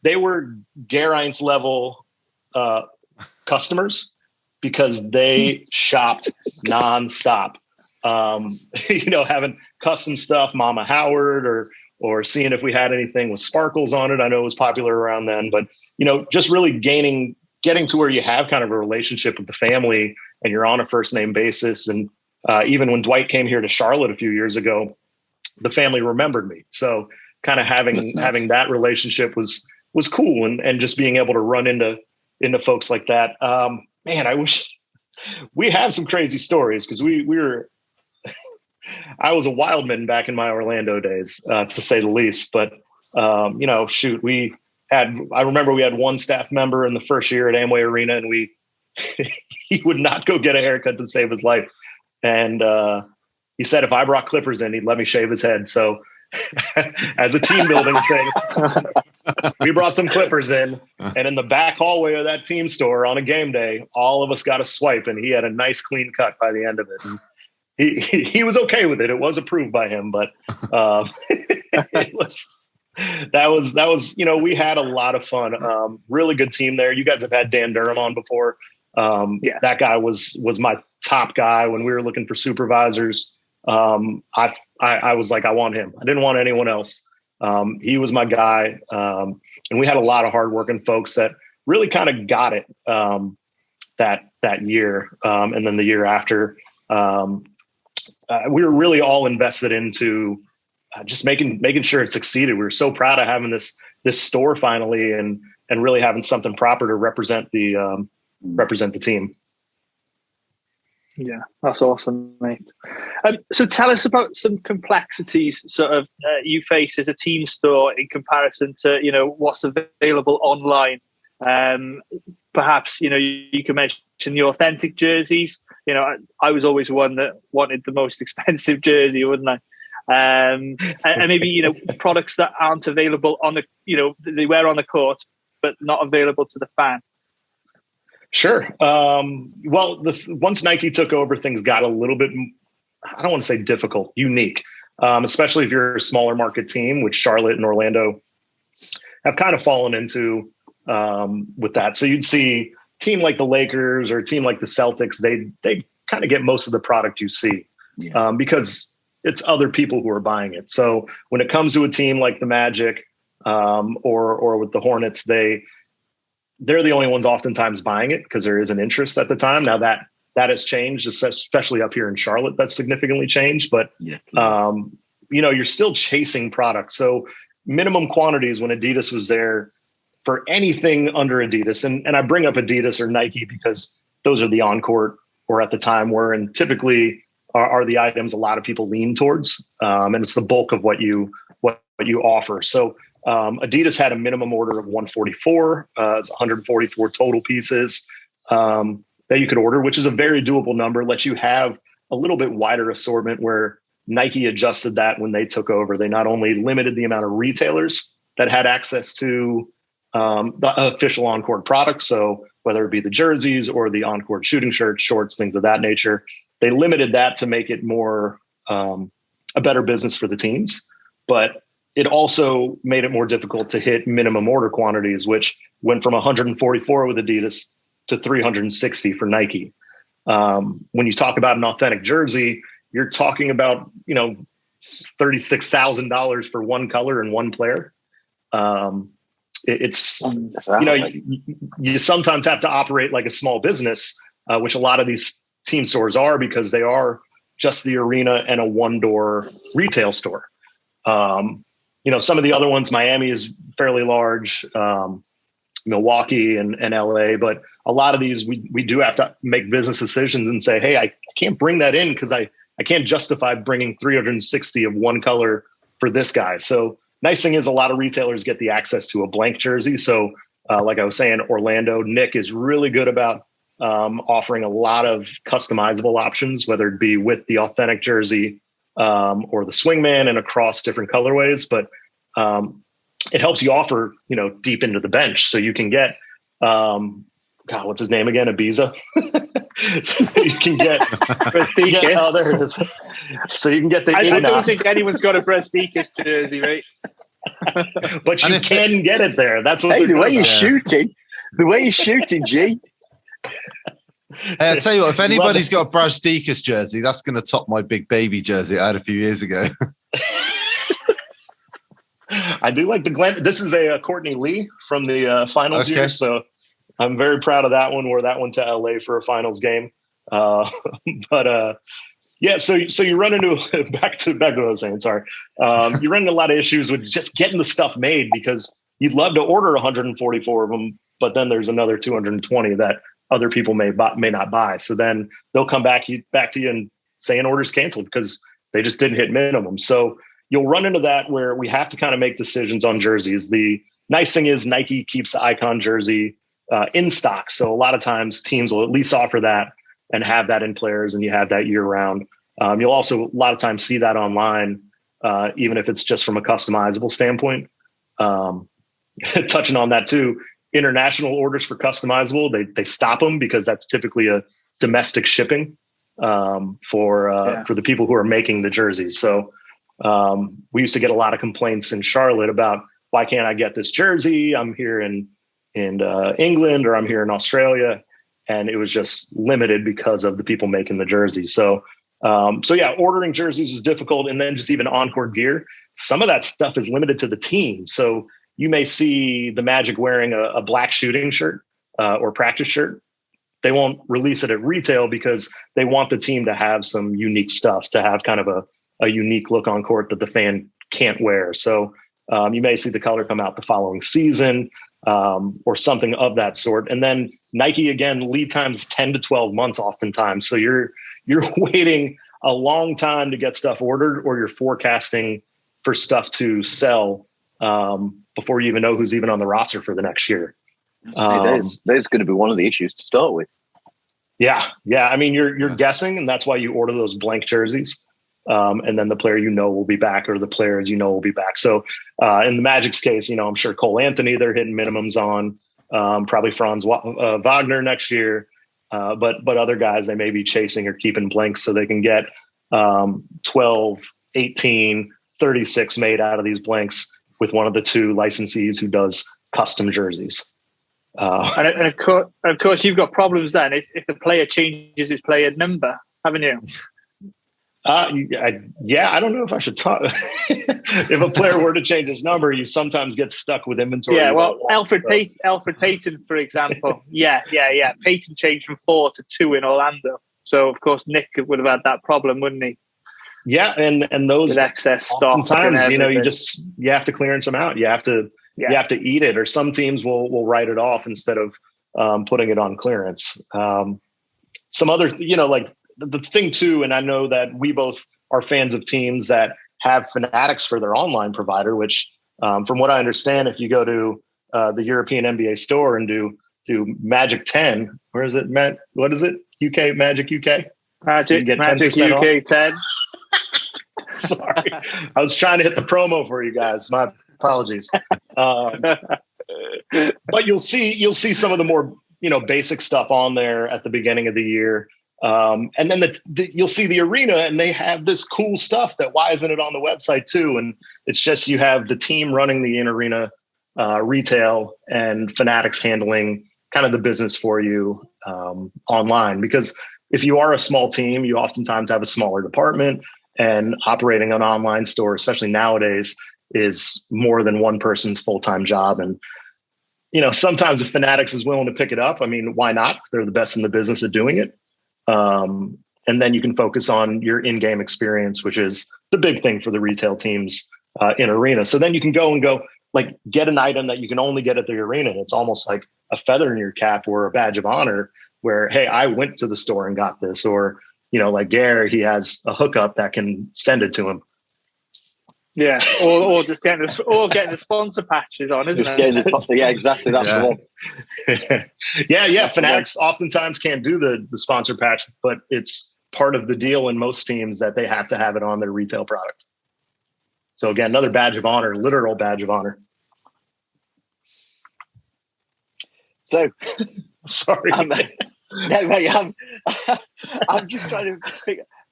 they were Geraint's level customers because they shopped nonstop. Having custom stuff, Mama Howard, or seeing if we had anything with sparkles on it. I know it was popular around then, but just really getting to where you have kind of a relationship with the family and you're on a first name basis. And even when Dwight came here to Charlotte a few years ago, the family remembered me. So kind of having that relationship was cool. And just being able to run into folks like that. I wish we have some crazy stories because we were, I was a wildman back in my Orlando days, to say the least. But, I remember we had one staff member in the first year at Amway Arena, and he would not go get a haircut to save his life. And he said if I brought clippers in, he'd let me shave his head. So as a team building thing, we brought some clippers in, and in the back hallway of that team store on a game day, all of us got a swipe, and he had a nice clean cut by the end of it. And he was okay with it. It was approved by him, but that was we had a lot of fun. Really good team there. You guys have had Dan Durham on before. That guy was my top guy when we were looking for supervisors. I was like, I want him. I didn't want anyone else. He was my guy. And we had a lot of hardworking folks that really kind of got it that year. And then the year after, we were really all invested into just making sure it succeeded. We were so proud of having this store finally and really having something proper to represent the team. Yeah, that's awesome, mate. So tell us about some complexities sort of you face as a team store in comparison to, what's available online. Perhaps, you can mention the authentic jerseys. I was always one that wanted the most expensive jersey, wouldn't I? And maybe, products that aren't available on they wear on the court, but not available to the fan. Sure. Once Nike took over, things got a little bit, I don't want to say difficult, unique, especially if you're a smaller market team, which Charlotte and Orlando have kind of fallen into with that. So you'd see a team like the Lakers or a team like the Celtics, they kind of get most of the product you see because it's other people who are buying it. So when it comes to a team like the Magic or with the Hornets, they're the only ones oftentimes buying it because there is an interest at the time. Now that has changed, especially up here in Charlotte, that's significantly changed, but you're still chasing product. So minimum quantities when Adidas was there for anything under Adidas. And I bring up Adidas or Nike because those are the on-court or at the time were, and typically are the items a lot of people lean towards. And it's the bulk of what you offer. So Adidas had a minimum order of 144. It's 144 total pieces that you could order, which is a very doable number. Lets you have a little bit wider assortment, where Nike adjusted that when they took over. They not only limited the amount of retailers that had access to the official on-court product, so whether it be the jerseys or the on-court shooting shirts, shorts, things of that nature, they limited that to make it more a better business for the teams. But it also made it more difficult to hit minimum order quantities, which went from 144 with Adidas to 360 for Nike. When you talk about an authentic jersey, you're talking about, $36,000 for one color and one player. It's, you sometimes have to operate like a small business, which a lot of these team stores are, because they are just the arena and a one-door retail store. Some of the other ones, Miami is fairly large, Milwaukee and LA, but a lot of these, we do have to make business decisions and say, hey, I can't bring that in because I can't justify bringing 360 of one color for this guy. So nice thing is a lot of retailers get the access to a blank jersey. So like I was saying, Orlando, Nick is really good about offering a lot of customizable options, whether it be with the authentic jersey or the swingman and across different colorways. But it helps you offer, deep into the bench. So you can get, what's his name again? Ibiza. So you can get Brastikis. Oh, there it is. So you can get the. I don't think anyone's got a Brastikis jersey, right? But you can get it there. That's what. Hey, the way you're shooting, G. Hey, I tell you what, if anybody's got a Brastikis jersey, that's going to top my big baby jersey I had a few years ago. I do like the Glenn. This is a Courtney Lee from the finals year, so I'm very proud of that one. Wore that one to LA for a finals game. So you run into back to what I was saying. Sorry, you run into a lot of issues with just getting the stuff made, because you'd love to order 144 of them, but then there's another 220 that other people may not buy. So then they'll come back to you and say an order's canceled because they just didn't hit minimum. So you'll run into that where we have to kind of make decisions on jerseys. The nice thing is Nike keeps the icon jersey in stock. So a lot of times teams will at least offer that and have that in players, and you have that year round. You'll also a lot of times see that online, even if it's just from a customizable standpoint. Touching on that too, international orders for customizable, they stop them because that's typically a domestic shipping for the people who are making the jerseys. So we used to get a lot of complaints in Charlotte about, why can't I get this jersey? I'm here in England, or I'm here in Australia. And it was just limited because of the people making the jersey. So ordering jerseys is difficult. And then just even on-court gear, some of that stuff is limited to the team. So you may see the Magic wearing a black shooting shirt or practice shirt. They won't release it at retail because they want the team to have some unique stuff, to have kind of a unique look on court that the fan can't wear. So you may see the color come out the following season or something of that sort. And then Nike, again, lead times 10 to 12 months oftentimes. So you're waiting a long time to get stuff ordered, or you're forecasting for stuff to sell before you even know who's even on the roster for the next year. There's going to be one of the issues to start with. Yeah. I mean, you're guessing, and that's why you order those blank jerseys. And then the player will be back, or the players will be back. So in the Magic's case, I'm sure Cole Anthony, they're hitting minimums on, probably Franz Wagner next year. But other guys, they may be chasing or keeping blanks so they can get 12, 18, 36 made out of these blanks with one of the two licensees who does custom jerseys. And of course, you've got problems then if the player changes his player number, haven't you? I don't know if I should talk. If a player were to change his number, you sometimes get stuck with inventory. Yeah, well, Alfred Payton, for example. Yeah. Payton changed from 4 to 2 in Orlando. So, of course, Nick would have had that problem, wouldn't he? Yeah, and those with excess stock. Sometimes, you have to clearance them out. You have to eat it, or some teams will write it off instead of putting it on clearance. Some other, like the thing too, and I know that we both are fans of teams that have Fanatics for their online provider, which From what I understand, if you go to the European NBA store and do Magic 10, where is it, Matt? What is it? UK Magic UK? Magic UK 10. Sorry, I was trying to hit the promo for you guys. My apologies. But you'll see some of the more basic stuff on there at the beginning of the year, and then you'll see the arena, and they have this cool stuff that why isn't it on the website too? And it's just you have the team running the in-arena retail and Fanatics handling kind of the business for you online. Because if you are a small team, you oftentimes have a smaller department. And operating an online store, especially nowadays, is more than one person's full-time job. And, sometimes if Fanatics is willing to pick it up, I mean, why not? They're the best in the business at doing it. And then you can focus on your in-game experience, which is the big thing for the retail teams in arena. So then you can go like get an item that you can only get at the arena. It's almost like a feather in your cap or a badge of honor where, hey, I went to the store and got this, or like Geraint, he has a hookup that can send it to him. Yeah, or just getting the sponsor patches on, isn't it? Yeah, exactly. That's the one. yeah. That's Fanatics oftentimes can't do the sponsor patch, but it's part of the deal in most teams that they have to have it on their retail product. So again, another badge of honor, literal badge of honor. So, sorry. No, mate, I'm just trying to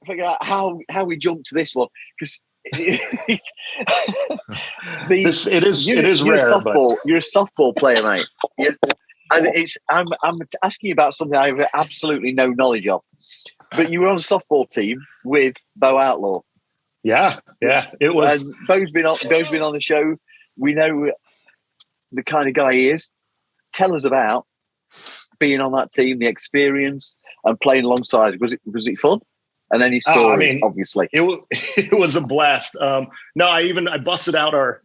figure out how we jumped to this one, because it is rare. You're a softball player, mate. I'm asking you about something I have absolutely no knowledge of. But you were on a softball team with Bo Outlaw. Yeah, it was. And Bo's been on the show. We know the kind of guy he is. Tell us about being on that team, the experience, and playing alongside. Was it fun? And any stories, obviously. It was a blast. No, I busted out our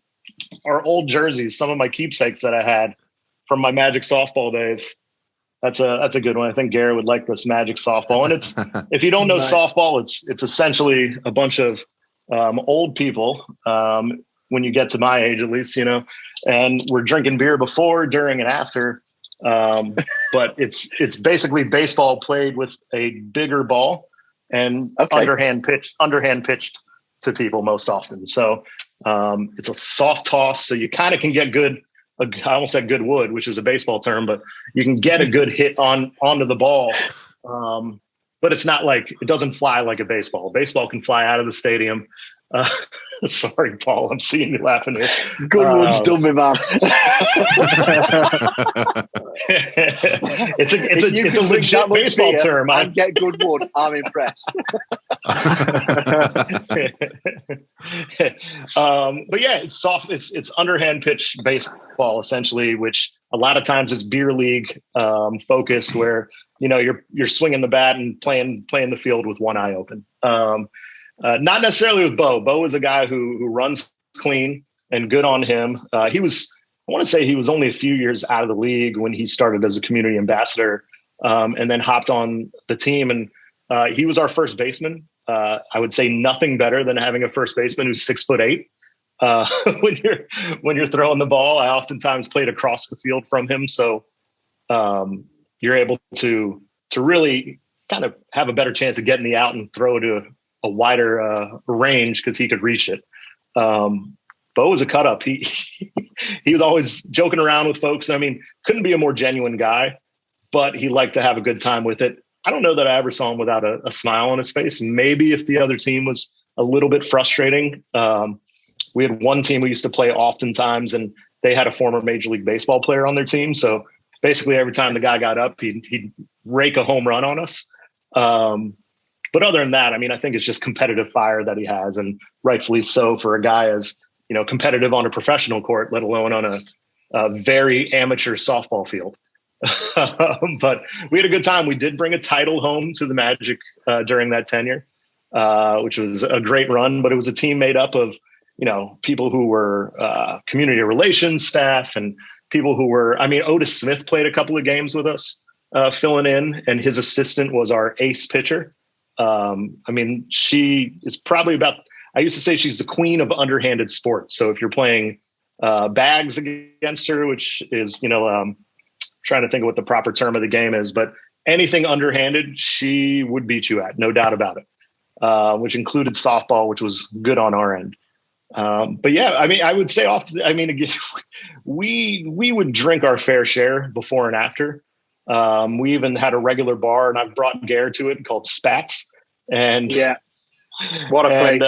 old jerseys, some of my keepsakes that I had from my Magic softball days. That's a good one. I think Geraint would like this Magic softball. And it's if you don't know softball, it's essentially a bunch of old people. When you get to my age, at least, and we're drinking beer before, during, and after. But it's basically baseball played with a bigger ball and underhand pitched to people most often. So it's a soft toss, so you kind of can get good. I almost said good wood, which is a baseball term, but you can get a good hit onto the ball. But it's not like it doesn't fly like a baseball. Baseball can fly out of the stadium. Sorry, Paul, I'm seeing you laughing here. Goodwood's done me, man. It's a legit baseball term. I get Goodwood. I'm impressed. But yeah, it's soft. It's underhand pitch baseball essentially, which a lot of times is beer league focused, where you're swinging the bat and playing the field with one eye open. Not necessarily with Bo. Bo is a guy who runs clean, and good on him. I want to say he was only a few years out of the league when he started as a community ambassador, and then hopped on the team. And he was our first baseman. I would say nothing better than having a first baseman who's 6'8". When you're throwing the ball, I oftentimes played across the field from him, so you're able to really kind of have a better chance of getting the out and throw to a wider range because he could reach it. Bo was a cut up. He was always joking around with folks. I mean, couldn't be a more genuine guy, but he liked to have a good time with it. I don't know that I ever saw him without a smile on his face. Maybe if the other team was a little bit frustrating. We had one team we used to play oftentimes, and they had a former Major League Baseball player on their team. So basically every time the guy got up, he'd rake a home run on us. But other than that, I mean, I think it's just competitive fire that he has, and rightfully so for a guy as, competitive on a professional court, let alone on a very amateur softball field. But we had a good time. We did bring a title home to the Magic during that tenure, which was a great run, but it was a team made up of, people who were community relations staff and people who were, Otis Smith played a couple of games with us filling in, and his assistant was our ace pitcher. She is probably I used to say she's the queen of underhanded sports. So if you're playing bags against her, which is, trying to think of what the proper term of the game is, but anything underhanded, she would beat you at, no doubt about it, which included softball, which was good on our end. But yeah, I mean, I would say again, we would drink our fair share before and after. We even had a regular bar, and I've brought Gare to it, called Spats. And yeah, what a place!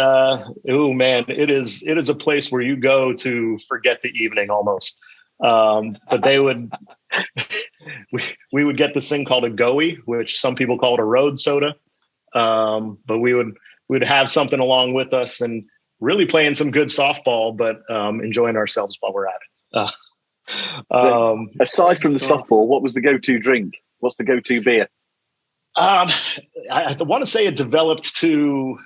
Oh man, it is a place where you go to forget the evening almost. But they would, we would get this thing called a goey, which some people call it a road soda. But we'd have something along with us and really playing some good softball, but enjoying ourselves while we're at it. So aside from the softball, what was the go-to drink? What's the go-to beer? I want to say it developed to.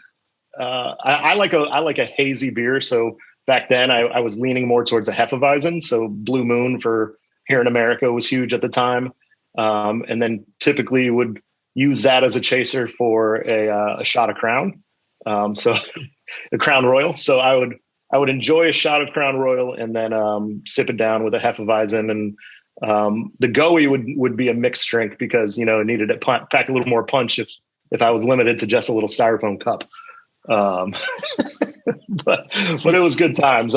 I like a hazy beer. So back then, I was leaning more towards a Hefeweizen. So Blue Moon for here in America was huge at the time, and then typically would use that as a chaser for a shot of Crown. So a Crown Royal. So I would enjoy a shot of Crown Royal and then sip it down with a Hefeweizen. And the goey would be a mixed drink because, it needed to pack a little more punch if I was limited to just a little styrofoam cup. But it was good times.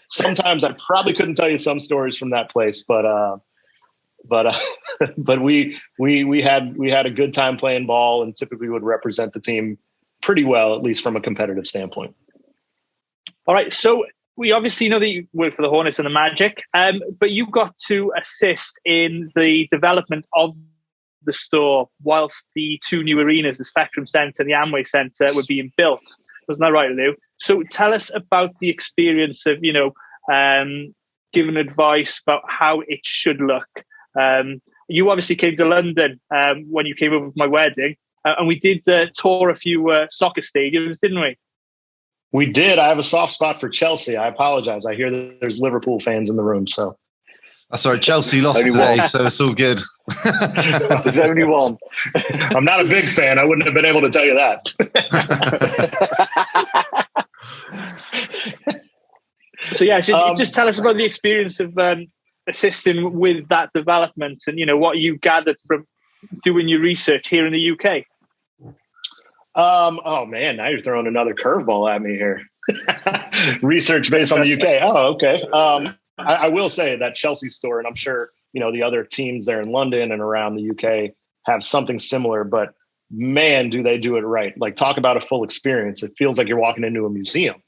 Sometimes I probably couldn't tell you some stories from that place, but we had a good time playing ball and typically would represent the team pretty well, at least from a competitive standpoint. All right, so we obviously know that you work for the Hornets and the Magic, but you got to assist in the development of the store whilst the two new arenas, the Spectrum Centre and the Amway Centre, were being built. Wasn't that right, Lou? So tell us about the experience of, giving advice about how it should look. You obviously came to London when you came over for my wedding, and we did tour a few soccer stadiums, didn't we? We did. I have a soft spot for Chelsea. I apologize. I hear that there's Liverpool fans in the room. So that's all right. Chelsea lost today, so it's all good. There's only one. I'm not a big fan. I wouldn't have been able to tell you that. So yeah, just tell us about the experience of assisting with that development and, what you gathered from doing your research here in the UK. Oh man, now you're throwing another curveball at me here. Research based on the UK. Oh, okay. I will say that Chelsea store, and I'm sure, the other teams there in London and around the UK have something similar, but man, do they do it right. Like, talk about a full experience. It feels like you're walking into a museum,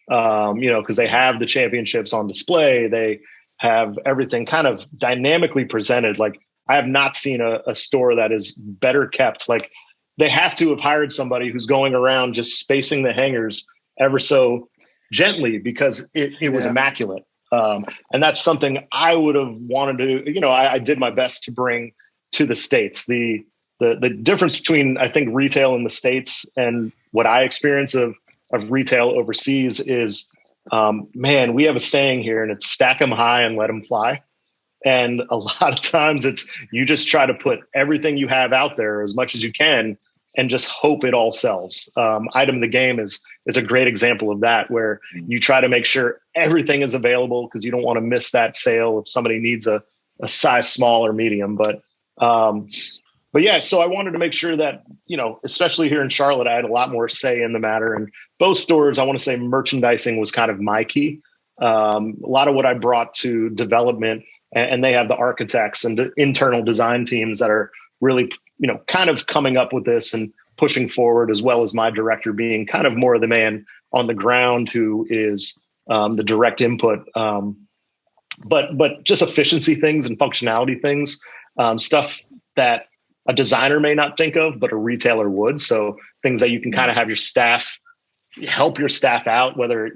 because they have the championships on display. They have everything kind of dynamically presented. Like, I have not seen a store that is better kept. Like, they have to have hired somebody who's going around just spacing the hangers ever so gently because it was immaculate. And that's something I would have wanted to, I did my best to bring to the States. The difference between, I think, retail in the States and what I experience of retail overseas is, man, we have a saying here, and it's stack them high and let them fly. And a lot of times you just try to put everything you have out there as much as you can and just hope it all sells. Item of the Game is a great example of that, where you try to make sure everything is available because you don't want to miss that sale if somebody needs a size small or medium. But yeah, so I wanted to make sure that, especially here in Charlotte, I had a lot more say in the matter. And both stores, I want to say merchandising was kind of my key. A lot of what I brought to development, and they have the architects and the internal design teams that are really, kind of coming up with this and pushing forward, as well as my director being kind of more of the man on the ground who is the direct input. But just efficiency things and functionality things, stuff that a designer may not think of, but a retailer would. So things that you can kind of have your staff help your staff out, whether,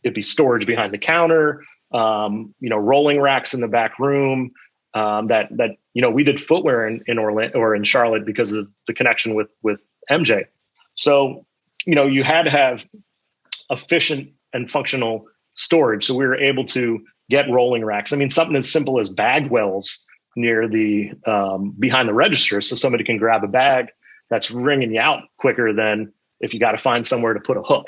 it be storage behind the counter, rolling racks in the back room, that we did footwear in Orlando or in Charlotte because of the connection with MJ. So, you had to have efficient and functional storage. So we were able to get rolling racks. I mean, something as simple as bag wells near the behind the register, so somebody can grab a bag that's ringing you out quicker than if you got to find somewhere to put a hook,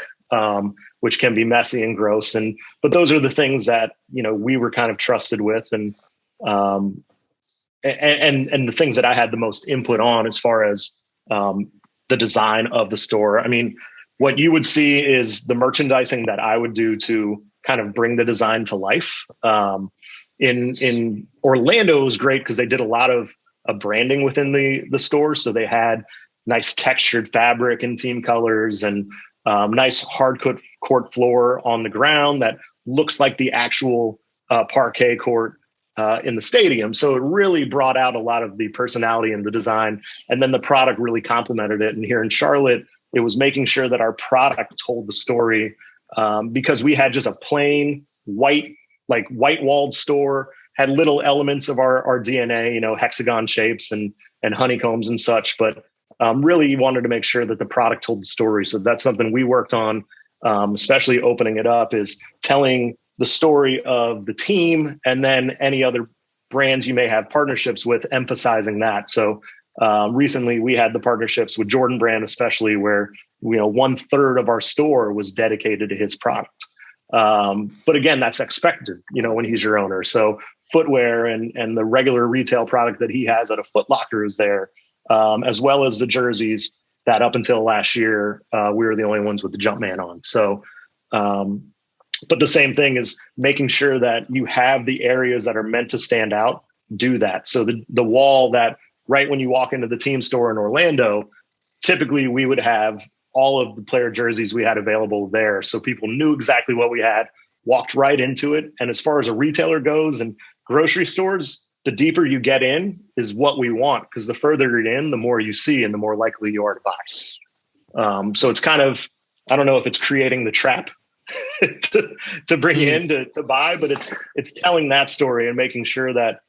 which can be messy and gross. But those are the things that, we were kind of trusted with, and the things that I had the most input on as far as the design of the store. I mean, what you would see is the merchandising that I would do to kind of bring the design to life. In Orlando, it was great because they did a lot of branding within the store. So they had nice textured fabric and team colors, and nice hard court floor on the ground that looks like the actual parquet court in the stadium. So it really brought out a lot of the personality and the design. And then the product really complemented it. And here in Charlotte, it was making sure that our product told the story, because we had just a plain white walled store, had little elements of our DNA, hexagon shapes and honeycombs and such, but really wanted to make sure that the product told the story. So that's something we worked on, especially opening it up, is telling the story of the team, and then any other brands you may have partnerships with, emphasizing that. So recently we had the partnerships with Jordan Brand, especially, where 1/3 of our store was dedicated to his product. But again, that's expected, when he's your owner. So footwear and the regular retail product that he has at a Foot Locker is there, as well as the jerseys that up until last year, we were the only ones with the Jumpman on. So, but the same thing is making sure that you have the areas that are meant to stand out, do that. So the wall that right when you walk into the team store in Orlando, typically we would have all of the player jerseys we had available there. So people knew exactly what we had, walked right into it. And as far as a retailer goes and grocery stores, the deeper you get in is what we want, because the further you're in, the more you see and the more likely you are to buy. So it's kind of, I don't know if it's creating the trap to bring in to buy, but it's telling that story and making sure that,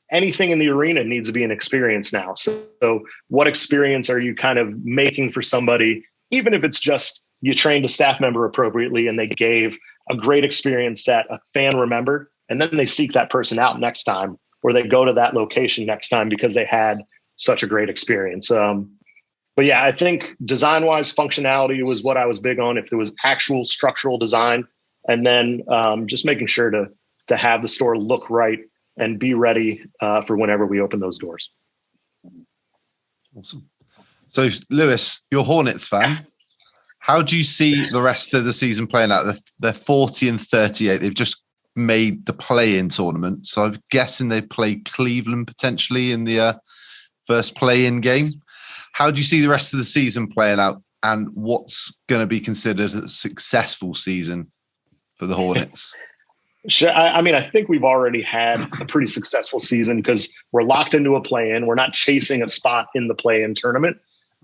anything in the arena needs to be an experience now. So what experience are you kind of making for somebody, even if it's just you trained a staff member appropriately and they gave a great experience that a fan remembered, and then they seek that person out next time, or they go to that location next time because they had such a great experience. But yeah, I think design-wise, functionality was what I was big on, if there was actual structural design, and then just making sure to have the store look right and be ready for whenever we open those doors. Awesome. So, Lewis, you're a Hornets fan. How do you see the rest of the season playing out? They're 40 and 38. They've just made the play-in tournament. So I'm guessing they play Cleveland potentially in the first play-in game. How do you see the rest of the season playing out, and what's going to be considered a successful season for the Hornets? Sure. I mean, I think we've already had a pretty successful season because we're locked into a play-in. We're not chasing a spot in the play-in tournament.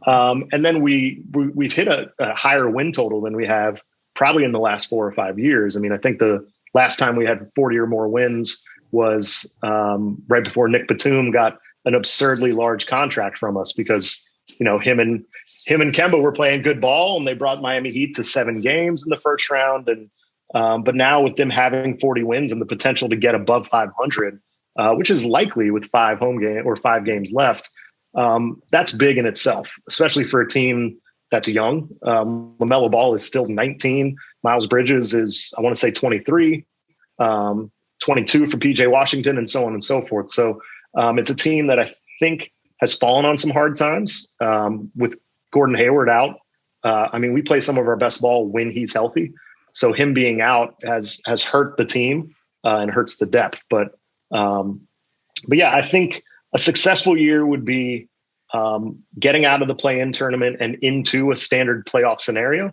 And then we've hit a higher win total than we have probably in the last 4 or 5 years. I mean, I think the last time we had 40 or more wins was right before Nick Batum got an absurdly large contract from us, because him and Kemba were playing good ball, and they brought Miami Heat to 7 games in the first round. And but now with them having 40 wins and the potential to get above 500, which is likely with 5 games left, that's big in itself, especially for a team that's young. LaMelo Ball is still 19. Miles Bridges is, I want to say, 23, 22 for PJ Washington, and so on and so forth. So it's a team that I think has fallen on some hard times with Gordon Hayward out. I mean, we play some of our best ball when he's healthy. So him being out has hurt the team and hurts the depth. But yeah, I think a successful year would be getting out of the play-in tournament and into a standard playoff scenario.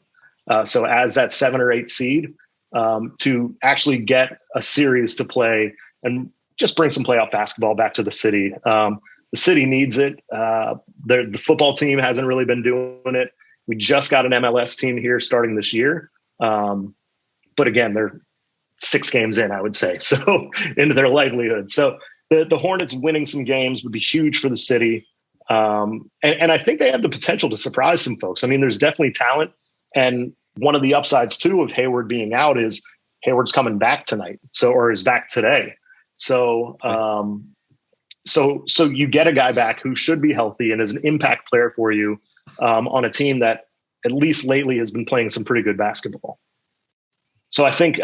So as that 7 or 8 seed, to actually get a series to play and just bring some playoff basketball back to the city. The city needs it. The football team hasn't really been doing it. We just got an MLS team here starting this year. But again, they're 6 games in, I would say, so into their livelihood. So the Hornets winning some games would be huge for the city. And I think they have the potential to surprise some folks. I mean, there's definitely talent. And one of the upsides too of Hayward being out is Hayward's coming back tonight. Or is back today. So you get a guy back who should be healthy and is an impact player for you. on a team that at least lately has been playing some pretty good basketball. So I think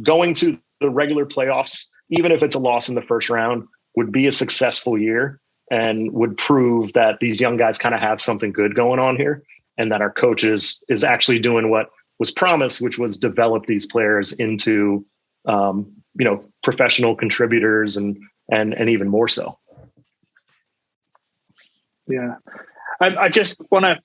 going to the regular playoffs, even if it's a loss in the first round, would be a successful year and would prove that these young guys kind of have something good going on here, and that our coaches is actually doing what was promised, which was develop these players into, professional contributors and even more so. Yeah. I just want to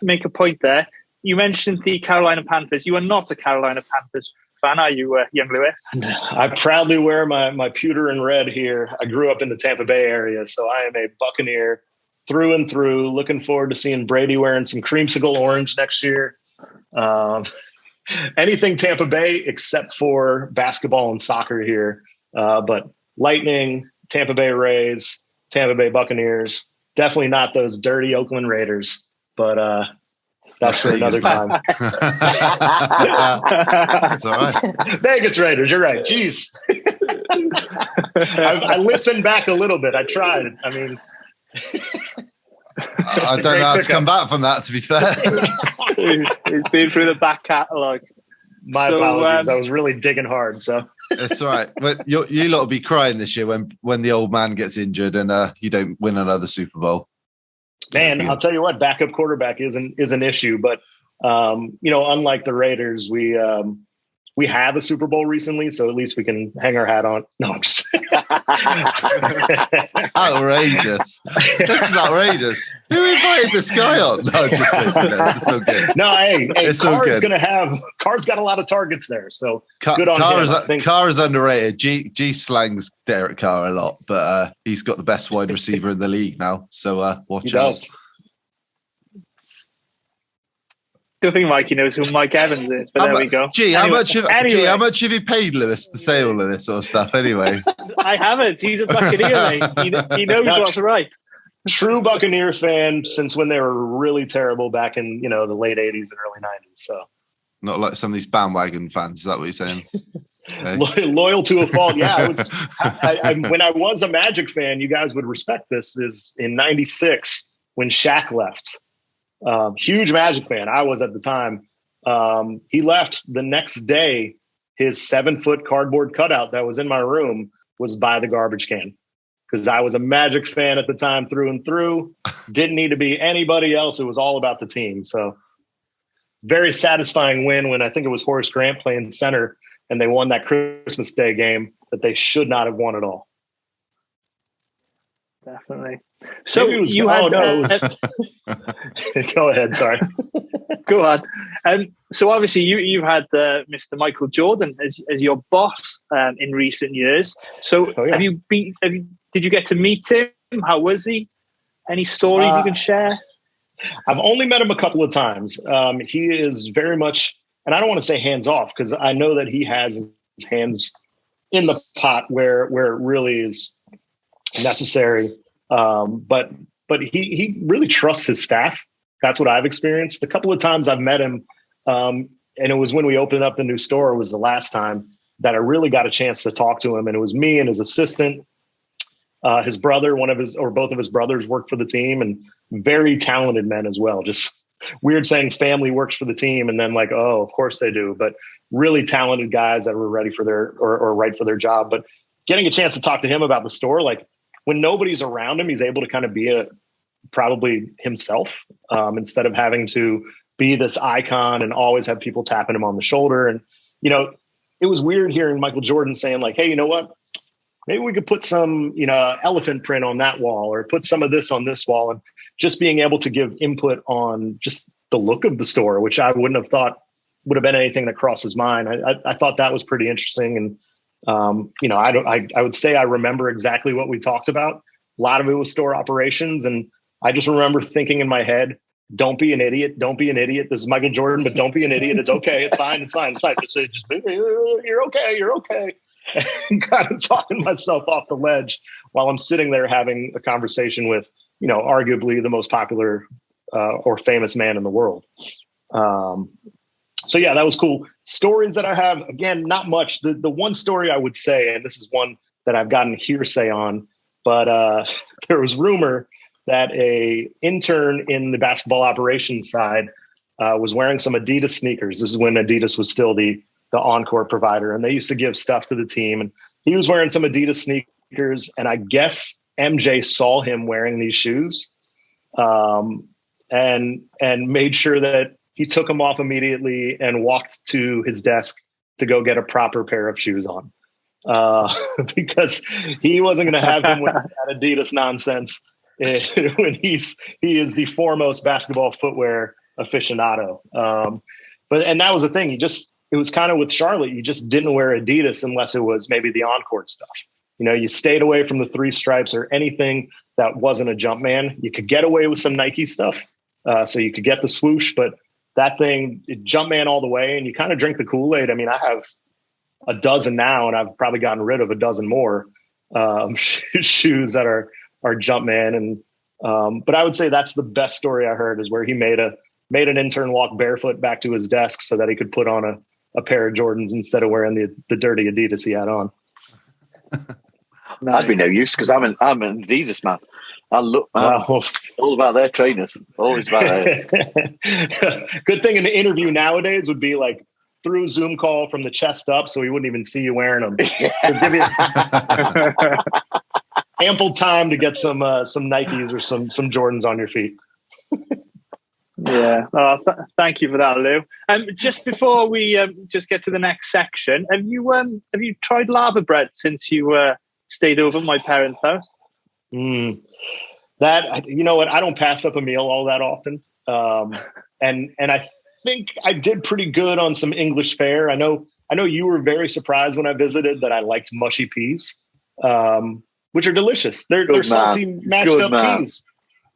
make a point there. You mentioned the Carolina Panthers. You are not a Carolina Panthers fan, are you, young Lewis? I proudly wear my pewter and red here. I grew up in the Tampa Bay area, so I am a Buccaneer through and through. Looking forward to seeing Brady wearing some creamsicle orange next year. Anything Tampa Bay except for basketball and soccer here. But Lightning, Tampa Bay Rays, Tampa Bay Buccaneers, definitely not those dirty Oakland Raiders, but that's for another time. All right. Vegas Raiders, you're right. Jeez. I listened back a little bit. I tried. I mean, I don't know how to come back from that, to be fair. He's been through the back catalogue. My apologies. I was really digging hard. So it's all right. But you lot will be crying this year when the old man gets injured and you don't win another Super Bowl. Man, I'll tell you what, backup quarterback is an issue. But unlike the Raiders, we have a Super Bowl recently, so at least we can hang our hat on. No, I'm just outrageous. This is outrageous. Who invited this guy on? No, just kidding. This is so good. No, hey, it's so good. Carr's got a lot of targets there, so good on him. Carr is underrated. G slangs Derek Carr a lot, but he's got the best wide receiver in the league now. So watch out. Don't think Mikey knows who Mike Evans is, but there we go. How much have you paid Lewis to say all of this sort of stuff anyway? I haven't. He's a Buccaneer, mate. He knows what's right. True Buccaneer fan since when they were really terrible back in the late 80s and early 90s. So not like some of these bandwagon fans. Is that what you're saying? Okay. Loyal to a fault. Yeah. When I was a Magic fan, you guys would respect this, is in 96 when Shaq left. Huge Magic fan. I was at the time. He left the next day. His 7-foot cardboard cutout that was in my room was by the garbage can, because I was a Magic fan at the time through and through. Didn't need to be anybody else. It was all about the team. So very satisfying win when I think it was Horace Grant playing center and they won that Christmas Day game that they should not have won at all. Definitely. So you had go ahead. Sorry. Go on. So obviously you had Mr. Michael Jordan as your boss in recent years. So did you get to meet him? How was he? Any stories you can share? I've only met him a couple of times. He is very much, and I don't want to say hands off, because I know that he has his hands in the pot where it really is necessary. But he really trusts his staff. That's what I've experienced. The couple of times I've met him, and it was when we opened up the new store, was the last time that I really got a chance to talk to him. And it was me and his assistant, his brother, both of his brothers worked for the team, and very talented men as well. Just weird saying family works for the team and then like, oh, of course they do, but really talented guys that were ready for or right for their job. But getting a chance to talk to him about the store, like, when nobody's around him, he's able to kind of be probably himself, instead of having to be this icon and always have people tapping him on the shoulder. And, it was weird hearing Michael Jordan saying like, hey, you know what? Maybe we could put some, elephant print on that wall, or put some of this on this wall, and just being able to give input on just the look of the store, which I wouldn't have thought would have been anything that crossed his mind. I thought that was pretty interesting. And, I would say I remember exactly what we talked about. A lot of it was store operations. And I just remember thinking in my head, don't be an idiot. Don't be an idiot. This is Michael Jordan, but don't be an idiot. It's okay. It's fine. It's fine. It's fine. Just you're okay. You're okay. And kind of talking myself off the ledge while I'm sitting there having a conversation with, arguably the most popular or famous man in the world. So yeah, that was cool. Stories that I have, again, not much. The one story I would say, and this is one that I've gotten hearsay on, but there was rumor that a intern in the basketball operations side was wearing some Adidas sneakers. This is when Adidas was still the on-court provider, and they used to give stuff to the team. And he was wearing some Adidas sneakers, and I guess MJ saw him wearing these shoes, and made sure that he took them off immediately and walked to his desk to go get a proper pair of shoes on, because he wasn't going to have him with that Adidas nonsense when he is the foremost basketball footwear aficionado. And that was the thing. It was kind of with Charlotte, you just didn't wear Adidas unless it was maybe the on-court stuff. You stayed away from the 3 stripes or anything that wasn't a Jumpman. You could get away with some Nike stuff, so you could get the swoosh, but that thing, Jumpman all the way, and you kind of drink the Kool-Aid. I mean, I have a dozen now, and I've probably gotten rid of a dozen more shoes that are Jumpman. And but I would say that's the best story I heard, is where he made an intern walk barefoot back to his desk so that he could put on a pair of Jordans instead of wearing the dirty Adidas he had on. Nice. That'd be no use, because I'm an Adidas man. I'm all about their trainers. Always about theirs. Good thing an interview nowadays would be like through a Zoom call from the chest up, so he wouldn't even see you wearing them. Give you ample time to get some Nikes or some Jordans on your feet. Yeah. Thank you for that, Lou. Just before we just get to the next section, have you tried lava bread since you stayed over at my parents' house? That, you know what, I don't pass up a meal all that often. And I think I did pretty good on some English fare. I know you were very surprised when I visited that I liked mushy peas, which are delicious. They're salty, mashed up peas.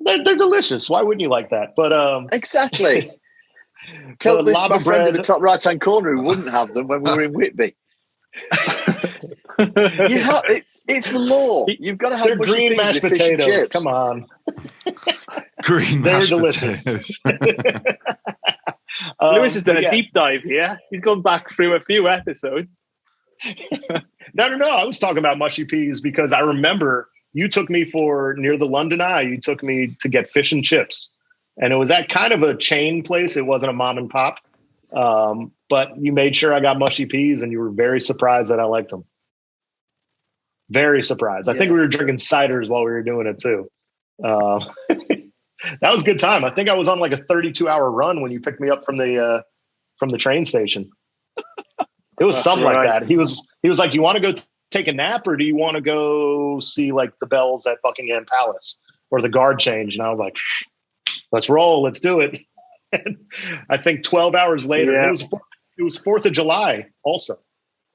They're delicious. Why wouldn't you like that? But exactly. Tell this my friend in the top right-hand corner who wouldn't have them when we were in Whitby. It's the law. You've got to have green mashed potatoes. Come on. Green mashed potatoes. Lewis has done a deep dive here. He's gone back through a few episodes. No. I was talking about mushy peas because I remember you took me near the London Eye. You took me to get fish and chips. And it was at kind of a chain place. It wasn't a mom and pop. But you made sure I got mushy peas, and you were very surprised that I liked them. Very surprised. I think we were drinking ciders while we were doing it too. That was a good time. I think I was on like a 32-hour run when you picked me up from the train station. It was something like that. He was like, "You want to go take a nap, or do you want to go see like the bells at Buckingham Palace or the guard change?" And I was like, "Let's roll. Let's do it." And I think 12 hours later, it was 4th of July also.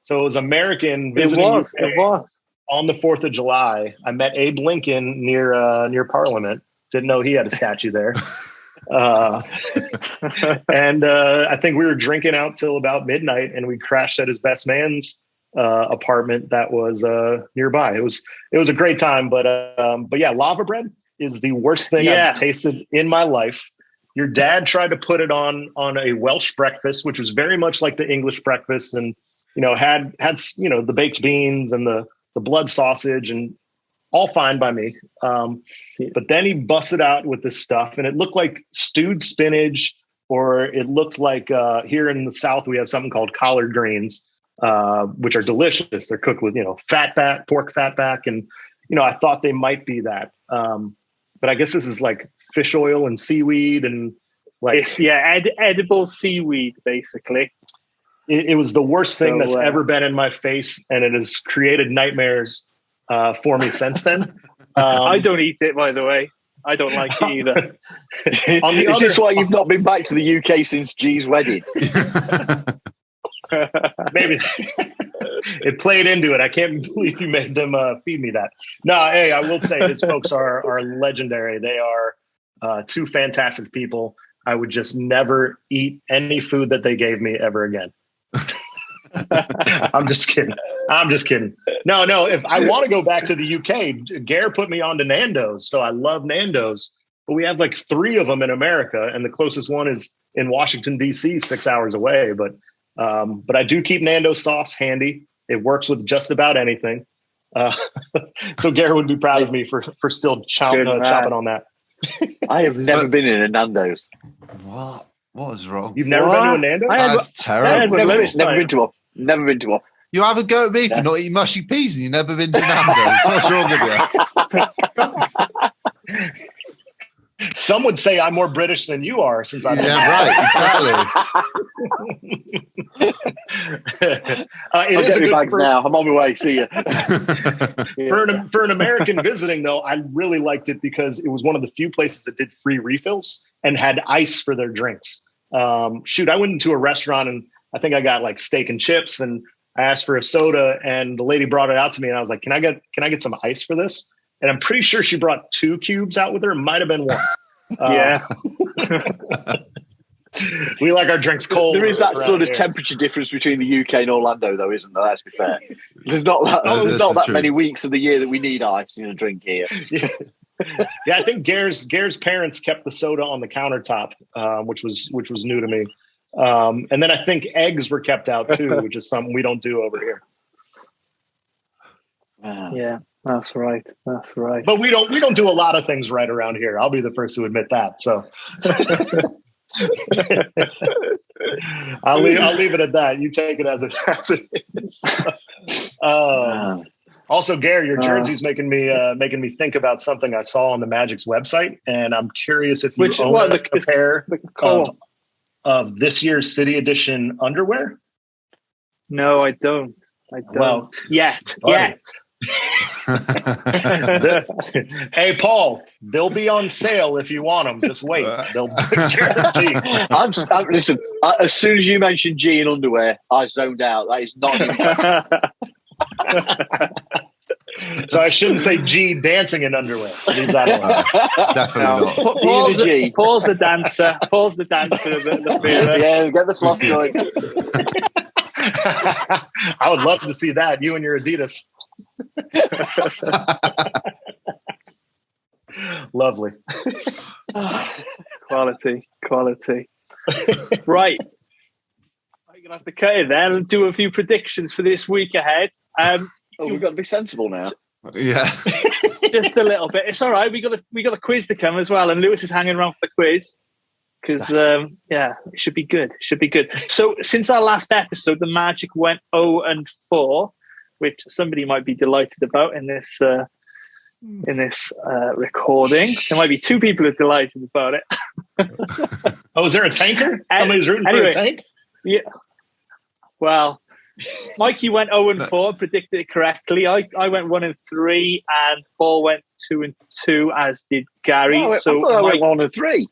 So it was American visiting. It was. On the 4th of July, I met Abe Lincoln near Parliament. Didn't know he had a statue there. And I think we were drinking out till about midnight, and we crashed at his best man's apartment that was nearby. It was a great time, but yeah, lava bread is the worst thing I've tasted in my life. Your dad tried to put it on a Welsh breakfast, which was very much like the English breakfast, and had the baked beans and the blood sausage, and all fine by me. But then he busted out with this stuff, and it looked like stewed spinach, or it looked like here in the South, we have something called collard greens, which are delicious. They're cooked with, pork fatback. And, I thought they might be that. But I guess this is like fish oil and seaweed and like, edible seaweed, basically. It was the worst thing that's ever been in my face, and it has created nightmares for me since then. I don't eat it, by the way. I don't like it either. Is this why you've not been back to the UK since G's wedding? Maybe it played into it. I can't believe you made them feed me that. No, hey, I will say his folks are legendary. They are two fantastic people. I would just never eat any food that they gave me ever again. I'm just kidding. No. If I want to go back to the UK, Gare put me on to Nando's. So I love Nando's, but we have like 3 of them in America. And the closest one is in Washington, DC, 6 hours away. But I do keep Nando's sauce handy. It works with just about anything. So Geraint would be proud of me for still chopping on that. I have never been in a Nando's. What? What is wrong? You've never been to a Nando's? That's terrible. Never been to one. Never been to one. You have a go at me for not eating mushy peas and you've never been to Nando's. What's wrong with you? Some would say I'm more British than you are since I'm right, exactly. I'll get my bags now. I'm on my way. See you. For an American visiting, though, I really liked it because it was one of the few places that did free refills and had ice for their drinks. I went into a restaurant and I think I got like steak and chips and I asked for a soda and the lady brought it out to me and I was like, can I get some ice for this? And I'm pretty sure she brought 2 cubes out with her. It might have been 1. Yeah. We like our drinks cold. There is that sort of temperature difference between the UK and Orlando, though, isn't there? Let's be fair. There's not that many weeks of the year that we need ice in a drink here. Yeah, I think Gare's parents kept the soda on the countertop, which was new to me. And then I think eggs were kept out too, which is something we don't do over here. Yeah, that's right. That's right. But we don't do a lot of things right around here. I'll be the first to admit that. So I'll leave it at that. You take it as it is. Also, Gare, your jersey's making me think about something I saw on the Magic's website, and I'm curious if you own a pair of this year's City Edition underwear. No, I don't. Well, yet. Hey, Paul, they'll be on sale if you want them. Just wait. They'll guarantee. Listen, as soon as you mentioned G in underwear, I zoned out. That is not So I shouldn't say G dancing in underwear. Leave that alone. Definitely not. Paul's the dancer. Paul's the dancer of the theatre. Yeah, get the floss going. I would love to see that. You and your Adidas. Lovely. Quality. Right. I'm gonna have to cut it then and do a few predictions for this week ahead. We've got to be sensible now. Yeah. Just a little bit. It's all right. We got a quiz to come as well, and Lewis is hanging around for the quiz because it should be good. So since our last episode, the Magic went 0-4, which somebody might be delighted about in this recording. There might be 2 people who are delighted about it. Oh, is there a tanker? Somebody's rooting for a tank? Yeah. Well, Mikey went 0-4, predicted it correctly. I went 1-3, and Paul went 2-2, as did Gary. I thought I went 1-3.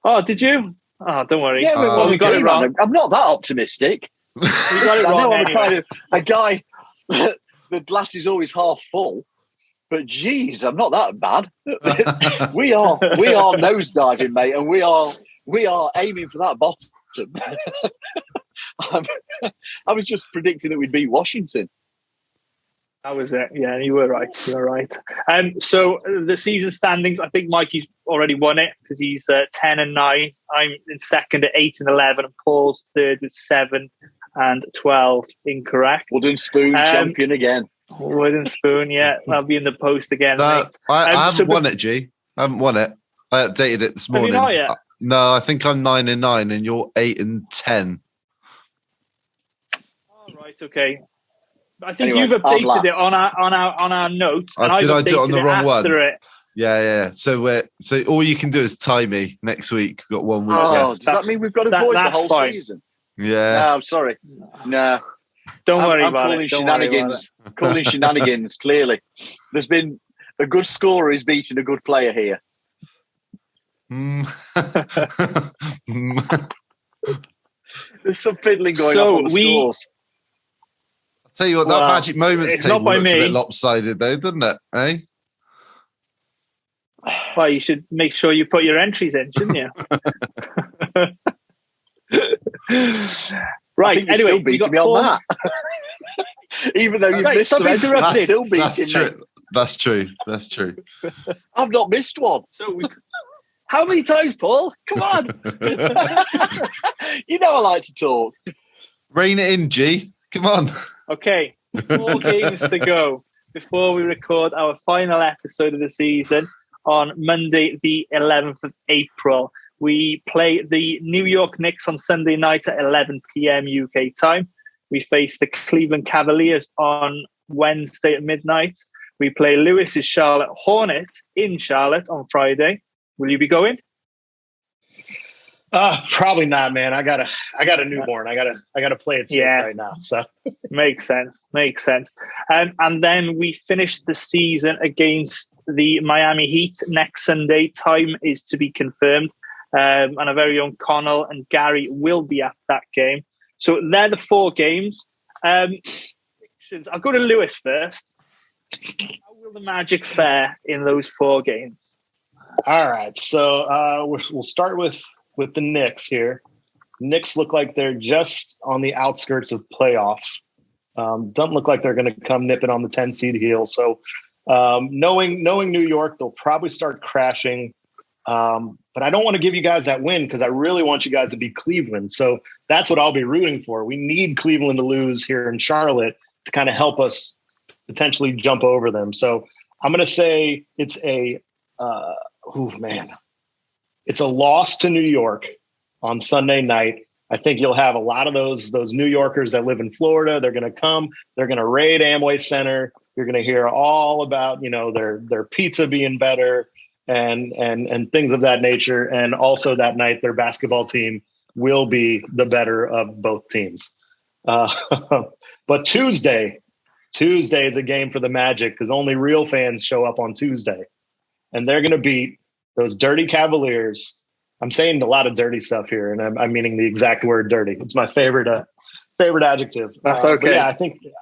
Oh, did you? Oh, don't worry. Yeah, we got it wrong. I'm not that optimistic. We got it wrong. I know I'm anyway. kind of a guy. The glass is always half full, but geez, I'm not that bad. we are nosediving, mate, and we are aiming for that bottom. I was just predicting that we'd beat Washington. That was it. Yeah, you were right. So the season standings, I think Mikey's already won it because he's 10-9. I'm in second at 8-11, and Paul's third with 7 and 12. Incorrect. Wooden Spoon champion again. Wooden Spoon, yeah. I'll be in the post again. I haven't won it, G. I haven't won it. I updated it this morning. Have you not yet? No, I think I'm 9-9 and you're 8-10. All right, okay. I think you've updated it on our notes. Did I do it on the wrong one? It. Yeah. So all you can do is tie me next week. We've got 1 week left. Does that mean we've got to avoid the whole season? Yeah. No, I'm sorry. No. Don't worry about it. Calling shenanigans, clearly. There's been a good scorer who's beaten a good player here. There's some fiddling going on the scores. I'll tell you what, that Magic Moments table looks a bit lopsided though, doesn't it? Eh? Well, you should make sure you put your entries in, shouldn't you? Right. Anyway, still beating me on that. Even though you've missed some entries, you're still beating me. That's true. I've not missed one. So how many times, Paul? Come on. You know I like to talk. Rein it in, G. Come on. Okay. 4 games to go before we record our final episode of the season on Monday, the 11th of April. We play the New York Knicks on Sunday night at 11 p.m. UK time. We face the Cleveland Cavaliers on Wednesday at midnight. We play Lewis's Charlotte Hornets in Charlotte on Friday. Will you be going? Probably not, man. I got a newborn. I gotta play it safe right now. So makes sense. And then we finish the season against the Miami Heat next Sunday. Time is to be confirmed. And our very own Connell and Gary will be at that game. So they're the 4 games. I'll go to Lewis first. How will the Magic fare in those 4 games? All right. So we'll start with the Knicks here. Knicks look like they're just on the outskirts of playoff. Don't look like they're going to come nipping on the 10 seed heel. So knowing New York, they'll probably start crashing. But I don't want to give you guys that win because I really want you guys to beat Cleveland. So that's what I'll be rooting for. We need Cleveland to lose here in Charlotte to kind of help us potentially jump over them. So I'm going to say it's it's a loss to New York on Sunday night. I think you'll have a lot of those New Yorkers that live in Florida. They're going to come. They're going to raid Amway Center. You're going to hear all about, their pizza being better and things of that nature. And also that night, their basketball team will be the better of both teams. But Tuesday is a game for the Magic because only real fans show up on Tuesday. And they're going to beat those dirty Cavaliers. I'm saying a lot of dirty stuff here, and I'm meaning the exact word dirty. It's my favorite adjective. That's okay. Yeah,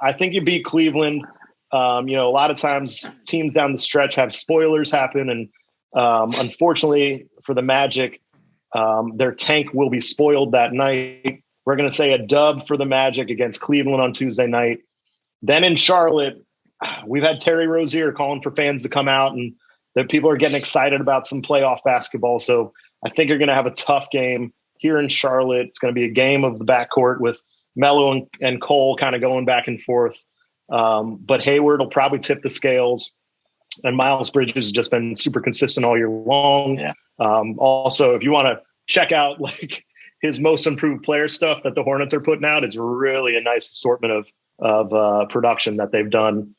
I think you beat Cleveland. A lot of times teams down the stretch have spoilers happen, and unfortunately for the Magic, their tank will be spoiled that night. We're going to say a dub for the Magic against Cleveland on Tuesday night. Then in Charlotte, we've had Terry Rozier calling for fans to come out, and that people are getting excited about some playoff basketball. So I think you're going to have a tough game here in Charlotte. It's going to be a game of the backcourt with Melo and Cole kind of going back and forth. But Hayward will probably tip the scales. And Miles Bridges has just been super consistent all year long. Yeah. Also, if you want to check out his most improved player stuff that the Hornets are putting out, it's really a nice assortment of production that they've done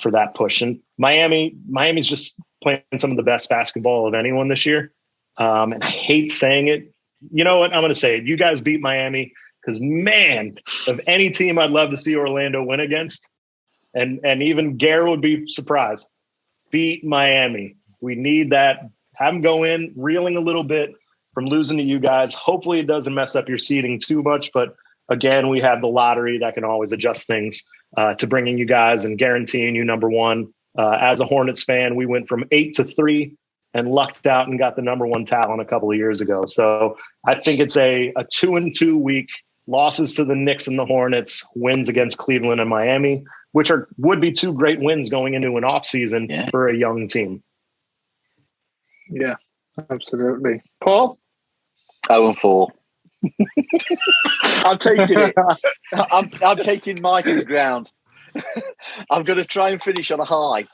for that push. And Miami's just playing some of the best basketball of anyone this year. And I hate saying it. You know what? I'm going to say it. You guys beat Miami because, man, of any team I'd love to see Orlando win against, and even Gare would be surprised, beat Miami. We need that. Have them go in, reeling a little bit from losing to you guys. Hopefully it doesn't mess up your seeding too much. But, again, we have the lottery that can always adjust things to bringing you guys and guaranteeing you number one. As a Hornets fan, we went from 8-3 and lucked out and got the number one talent a couple of years ago. So I think it's a 2-2 week. Losses to the Knicks and the Hornets, wins against Cleveland and Miami, which would be 2 great wins going into an offseason for a young team. Yeah, absolutely. Paul? 0-4. I'm taking it. I'm taking Mike to the ground. I'm going to try and finish on a high.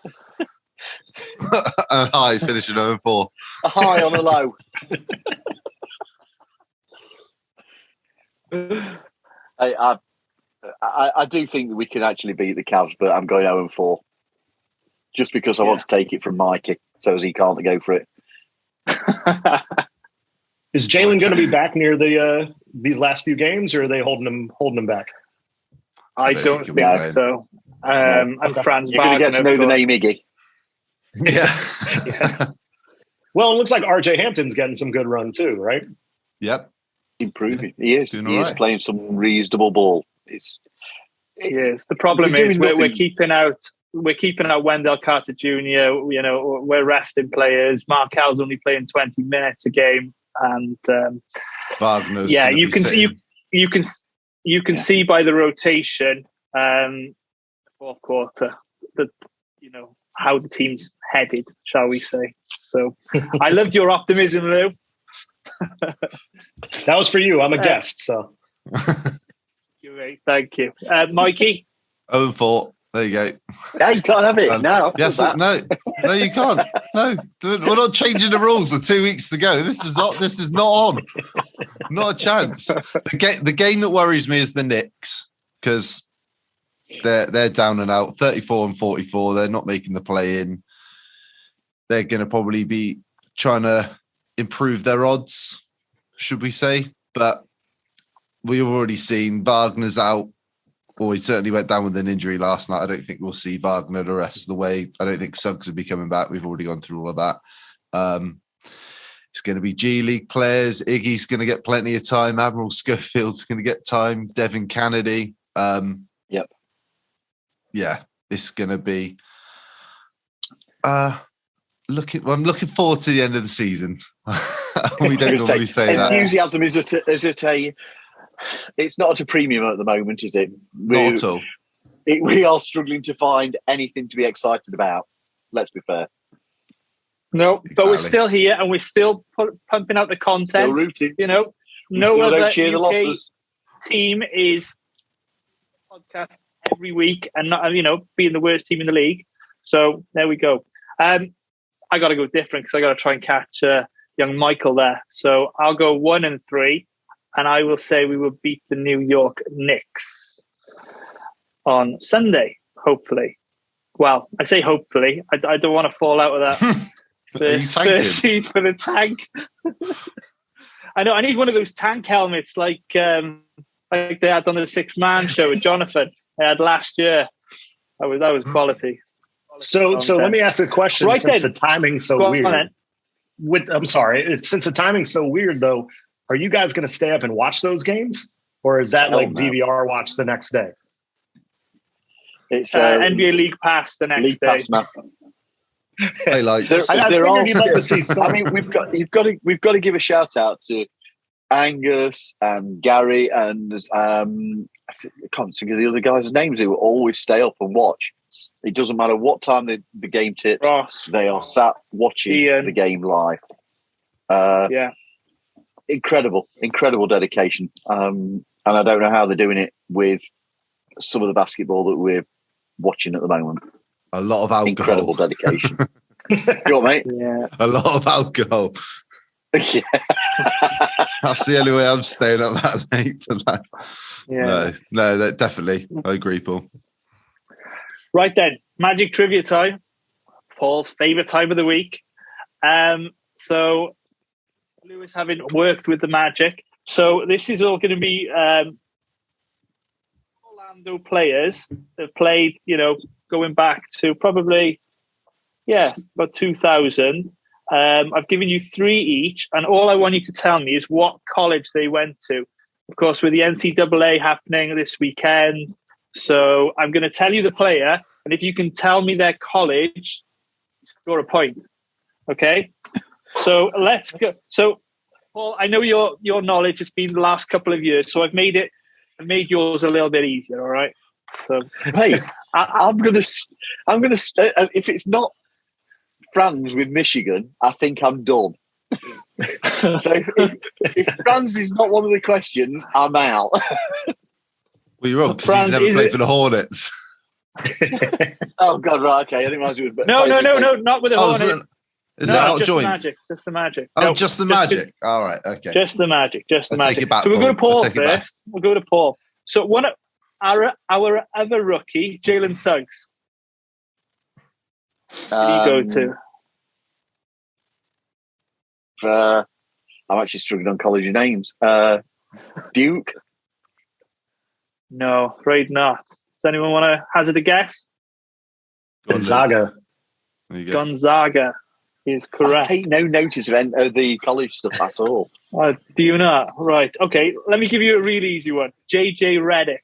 A high, finishing 0-4. A high on a low. I do think that we can actually beat the Cavs, but I'm going 0-4. Just because I want to take it from Mikey, so as he can't go for it. Is Jalen going to be back near these last few games, or are they holding him back? I don't think so. And Franz You're going to get to know the name Iggy. Yeah. Well, it looks like RJ Hampton's getting some good run too, right? Yep. Improving. He is. He is playing some reasonable ball. Yes. The problem is we're keeping out Wendell Carter Jr. We're resting players. Markel's only playing 20 minutes a game, and Wagner's you can see by the rotation, fourth quarter, that how the team's headed, shall we say? So I loved your optimism, Lou. That was for you. I'm a guest, so. Great, thank you, Mikey. 0-4. There you go. Yeah, you can't have it. No. Yes, no, you can't. No, we're not changing the rules with 2 weeks to go. This is not on. Not a chance. The game that worries me is the Knicks, because they're down and out, 34 and 44. They're not making the play in. They're going to probably be trying to improve their odds, should we say? But we've already seen Wagner's out. Well, he certainly went down with an injury last night. I don't think we'll see Wagner the rest of the way. I don't think Suggs will be coming back. We've already gone through all of that. It's going to be G League players. Iggy's going to get plenty of time. Admiral Schofield's going to get time. Devin Kennedy. Yep. Yeah, it's going to be. I'm looking forward to the end of the season. We don't normally say that. Enthusiasm is at a. It's not at a premium at the moment, is it? Not at all. We are struggling to find anything to be excited about. Let's be fair. No, but we're still here and we're still pumping out the content. Still rooting. You know, no other cheer the UK losses. team is podcast every week and not, being the worst team in the league. So there we go. I got to go different because I got to try and catch young Michael there. So I'll go 1-3. And I will say we will beat the New York Knicks on Sunday, hopefully. Well, I say hopefully. I don't want to fall out of that first seed for the tank. I know. I need one of those tank helmets like they had on the 6-man show with Jonathan they had last year. That was quality. So let me ask a question. Right since then. the timing's so weird. I'm sorry. Since the timing's so weird, though. Are you guys going to stay up and watch those games, or is that DVR watch the next day? It's NBA League Pass the next League day. Pass, man. Hey, like there are. I mean, we've got to give a shout out to Angus and Gary and I can't think of the other guys' names who always stay up and watch. It doesn't matter what time the game tips. Ross. They are sat watching Ian. the game live. Yeah. Incredible dedication. And I don't know how they're doing it with some of the basketball that we're watching at the moment. A lot of alcohol. Incredible dedication. Go on, mate. Yeah. A lot of alcohol. Yeah. That's the only way I'm staying up that late for that. Yeah. No, that definitely. I agree, Paul. Right then, Magic Trivia time. Paul's favourite time of the week. So Lewis having worked with the Magic. So this is all going to be Orlando players that played, going back to probably, about 2000. I've given you 3 each, and all I want you to tell me is what college they went to. Of course, with the NCAA happening this weekend. So I'm going to tell you the player, and if you can tell me their college, score a point. Okay? So let's go. So, Paul, I know your knowledge has been the last couple of years, so I've made yours a little bit easier. All right. So, hey, I'm gonna. If it's not Franz with Michigan, I think I'm done. So if Franz is not one of the questions, I'm out. Well, you're wrong because he's never played for the Hornets. Oh God, right? Okay, I didn't realize it was. No, not with the Hornets. Is that not just joint? The Magic. Just the Magic. Oh, just the Magic. All right, okay. Just the Magic. Just the Magic. Take it back, so we'll go to Paul first. We'll go to Paul. So one of our other rookie, Jalen Suggs. Who do you go to? I'm actually struggling on college names. Duke? No, afraid not. Does anyone want to hazard a guess? Gonzaga. Gonzaga is correct. I take no notice of the college stuff at all. Do you not? Right. Okay, let me give you a really easy one. JJ Redick.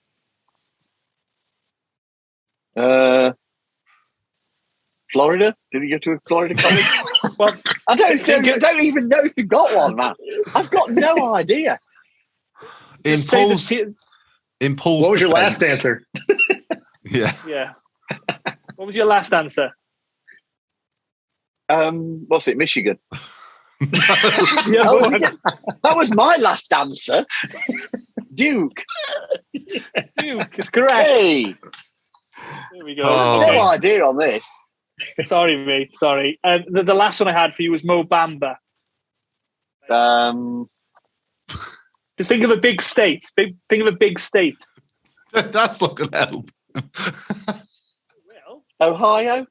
Florida? Did he go to a Florida college? Well, I don't even know if he got one, man. I've got no idea. In Paul's what was your last answer? Yeah. What was your last answer? What's it? Michigan. That was my last answer. Duke. Duke is correct. Hey. There we go. Oh. No idea on this. Sorry, mate. Sorry. The last one I had for you was Mo Bamba. Just think of a big state. Think of a big state. That's not going to help. Well, Ohio?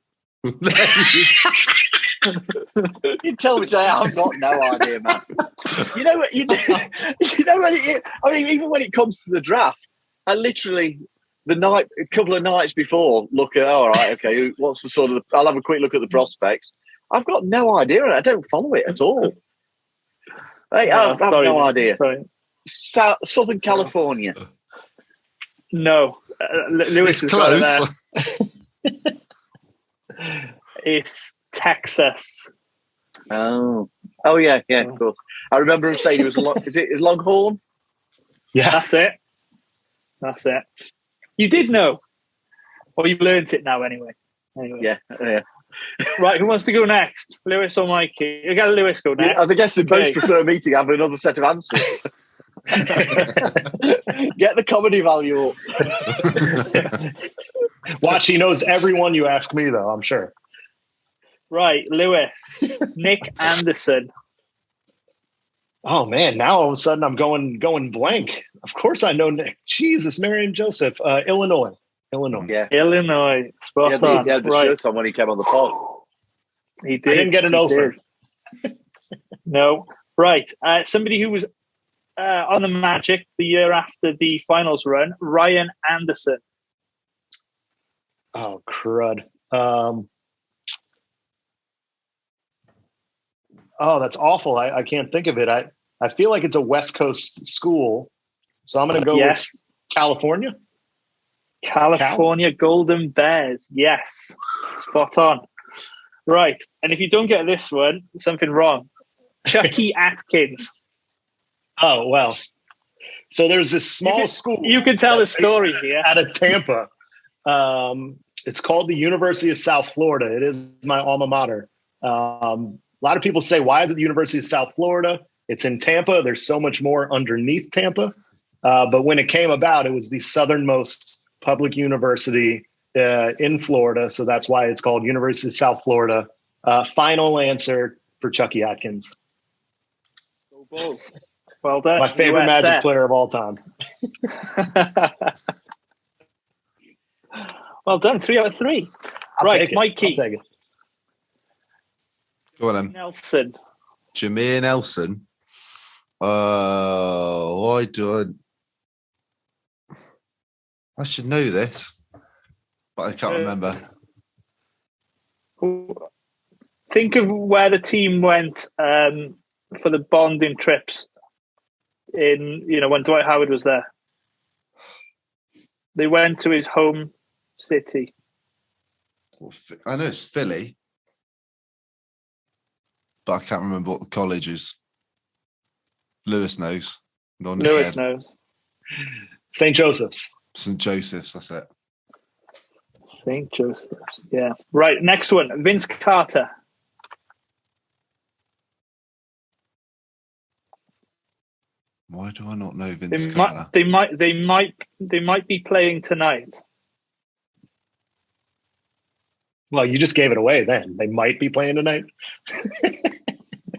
You tell me today, I've got no idea, man. You know what? You know I mean, even when it comes to the draft, I literally a couple of nights before look at. All right, okay, what's the sort of? I'll have a quick look at the prospects. I've got no idea. I don't follow it at all. Hey, I've no idea. Sorry. Southern California. No, Lewis is close. It's Texas. Oh yeah, of course. I remember him saying he was is it Longhorn? Yeah, that's it. You did know, or you've learnt it now anyway. Yeah. Right, who wants to go next, Lewis or Mikey? You got Lewis go next. I guess they both prefer me to have another set of answers. Get the comedy value up. Watch, he knows everyone you ask me, though, I'm sure. Right, Lewis. Nick Anderson. Oh, man, now all of a sudden I'm going blank. Of course I know Nick. Jesus, Mary and Joseph. Illinois. Yeah. Illinois. Spot on. He had the shirt on when he came on the pod. He did. I didn't get an offer. No. Right. Somebody who was on the Magic the year after the finals run, Ryan Anderson. Oh, crud. That's awful. I can't think of it. I feel like it's a West Coast school. So I'm going to go with California. California Golden Bears. Yes. Spot on. Right. And if you don't get this one, something wrong. Chucky Atkins. Oh, well. So there's this small school. You can tell the story here. Out of Tampa. It's called the University of South Florida. It is my alma mater. A lot of people say, why is it the University of South Florida? It's in Tampa. There's so much more underneath Tampa. But when it came about, it was the southernmost public university in Florida. So that's why it's called University of South Florida. Final answer for Chucky Atkins. Go Bulls. Well done. My favorite USF. Magic player of all time. Well done. 3 out of 3. Right, Mikey. I'll take it. Go on then. Nelson. Jameer Nelson. Why do I should know this, but I can't remember. Think of where the team went for the bonding trips when Dwight Howard was there. They went to his home city. Well, I know it's Philly, but I can't remember what the college is. Lewis knows. Lewis knows. St. Joseph's. St. Joseph's, that's it. St. Joseph's, yeah. Right, next one. Vince Carter. Why do I not know Vince Carter? They might be playing tonight. Well, you just gave it away then. They might be playing tonight.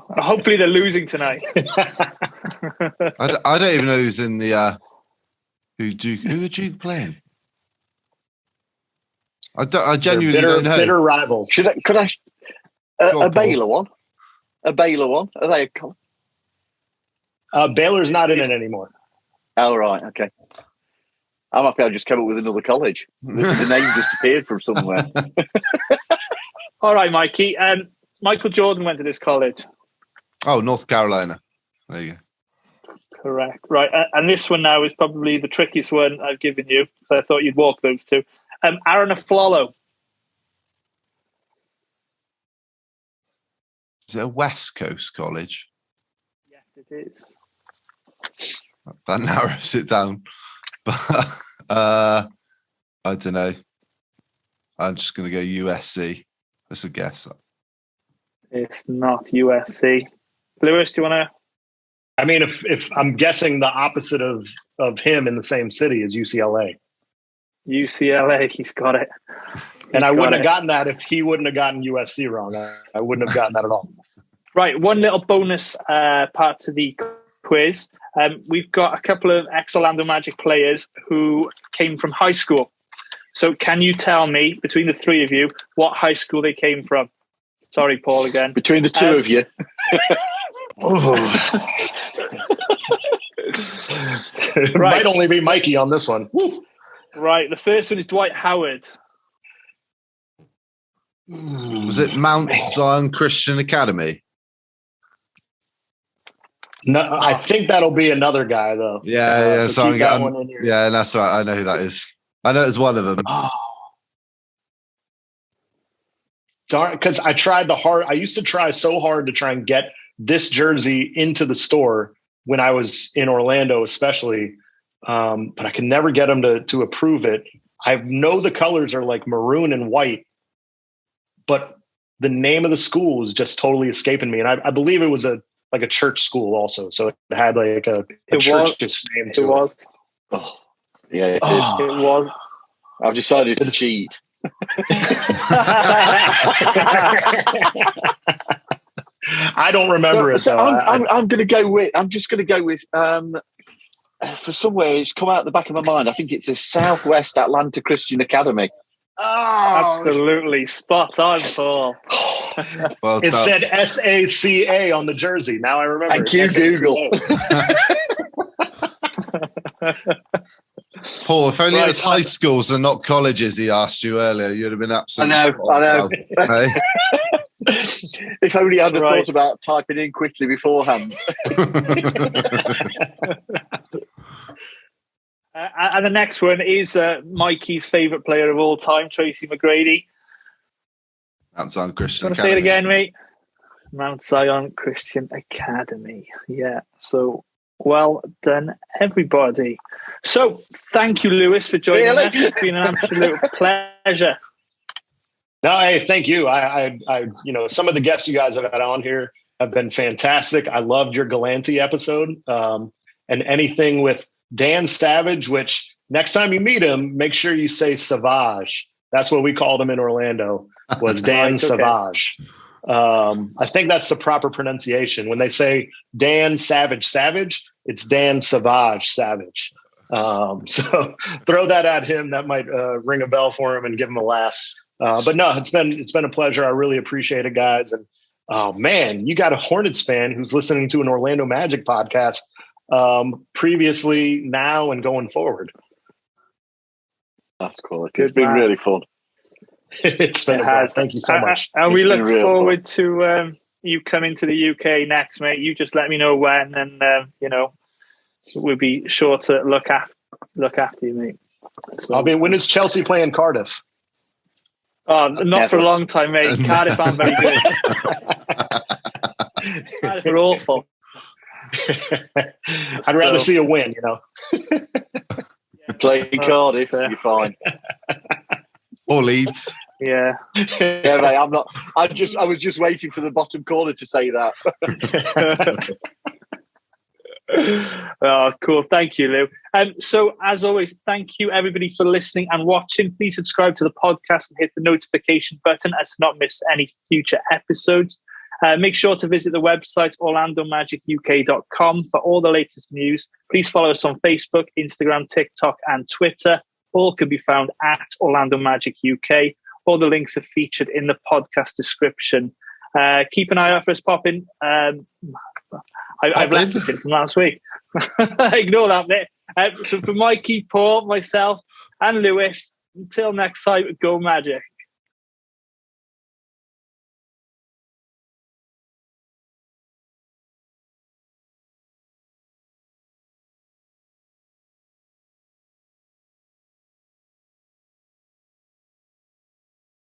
Hopefully they're losing tonight. I don't even know who's in the who are Duke playing? I genuinely don't know. Bitter rivals. Could I a Baylor one? A Baylor one? Are they Baylor's not in it anymore. Oh, right, okay. I'm happy I just came up with another college. The name just appeared from somewhere. All right, Mikey. Michael Jordan went to this college. Oh, North Carolina. There you go. Correct. Right. And this one now is probably the trickiest one I've given you. So I thought you'd walk those two. Aaron Aflalo. Is it a West Coast college? Yes, it is. That narrows it down. But I don't know. I'm just going to go USC. That's a guess. It's not USC. Lewis, do you want to? I mean, if I'm guessing the opposite of him in the same city is UCLA. UCLA, he's got it. And I wouldn't have gotten that if he wouldn't have gotten USC wrong. I wouldn't have gotten that at all. Right, one little bonus part to the quiz. We've got a couple of ex-Orlando Magic players who came from high school. So can you tell me, between the three of you, what high school they came from? Sorry, Paul, again. Between the two of you. Right. Might only be Mikey on this one. Woo. Right, the first one is Dwight Howard. Was it Mount Zion Christian Academy? No, I think that'll be another guy, though. Yeah. So yeah, that's right. I know who that is. I know it's one of them. Oh. Darn, because I used to try so hard to try and get this jersey into the store when I was in Orlando, especially. But I can never get them to approve it. I know the colors are like maroon and white, but the name of the school is just totally escaping me. And I believe it was a church school also. So it had like a church name to it. It was. Oh, yeah, it is. It was. I've decided to cheat. I don't remember it. So I'm going to go with. I'm just going to go with. For somewhere, it's come out the back of my mind. I think it's a Southwest Atlanta Christian Academy. Oh, absolutely spot on, Paul. Well it done. said SACA on the jersey. Now I remember. Thank you, Google. Paul, if only it was high schools and not colleges he asked you earlier, you'd have been absolutely I know. Hey? If only I'd have thought about typing in quickly beforehand. And the next one is Mikey's favourite player of all time, Tracy McGrady. Mount Zion Christian Want to Academy. say it again, mate? Mount Zion Christian Academy. Yeah, so well done, everybody. So thank you, Lewis, for joining us. It's been an absolute pleasure. No, hey, thank you. I some of the guests you guys have had on here have been fantastic. I loved your Galante episode, and anything with Dan Savage, which next time you meet him, make sure you say Savage. That's what we called him in Orlando, was Dan Savage. I think that's the proper pronunciation. When they say Dan Savage, it's Dan Savage. So throw that at him. That might ring a bell for him and give him a laugh. But no, it's been a pleasure. I really appreciate it, guys. And oh man, you got a Hornets fan who's listening to an Orlando Magic podcast previously, now, and going forward. That's cool. It's been really fun. It's been thank you so much. And we look forward to you coming to the UK next, mate. You just let me know when, and we'll be sure to look after you, mate. So, when is Chelsea playing Cardiff? Oh, not for a long time, mate. Cardiff aren't very good. Cardiff are awful. I'd rather see a win, Play Cardiff, you're fine. Or Leeds. Yeah. Yeah, mate, I'm not. I was just waiting for the bottom corner to say that. Oh, cool. Thank you, Lou. So, as always, thank you, everybody, for listening and watching. Please subscribe to the podcast and hit the notification button as to not miss any future episodes. Make sure to visit the website, orlandomagic.uk.com, for all the latest news. Please follow us on Facebook, Instagram, TikTok, and Twitter. All can be found at Orlando Magic UK. All the links are featured in the podcast description. Keep an eye out for us popping. I've left it from last week. Ignore that bit. So for Mikey, Paul, myself, and Lewis, until next time, go Magic.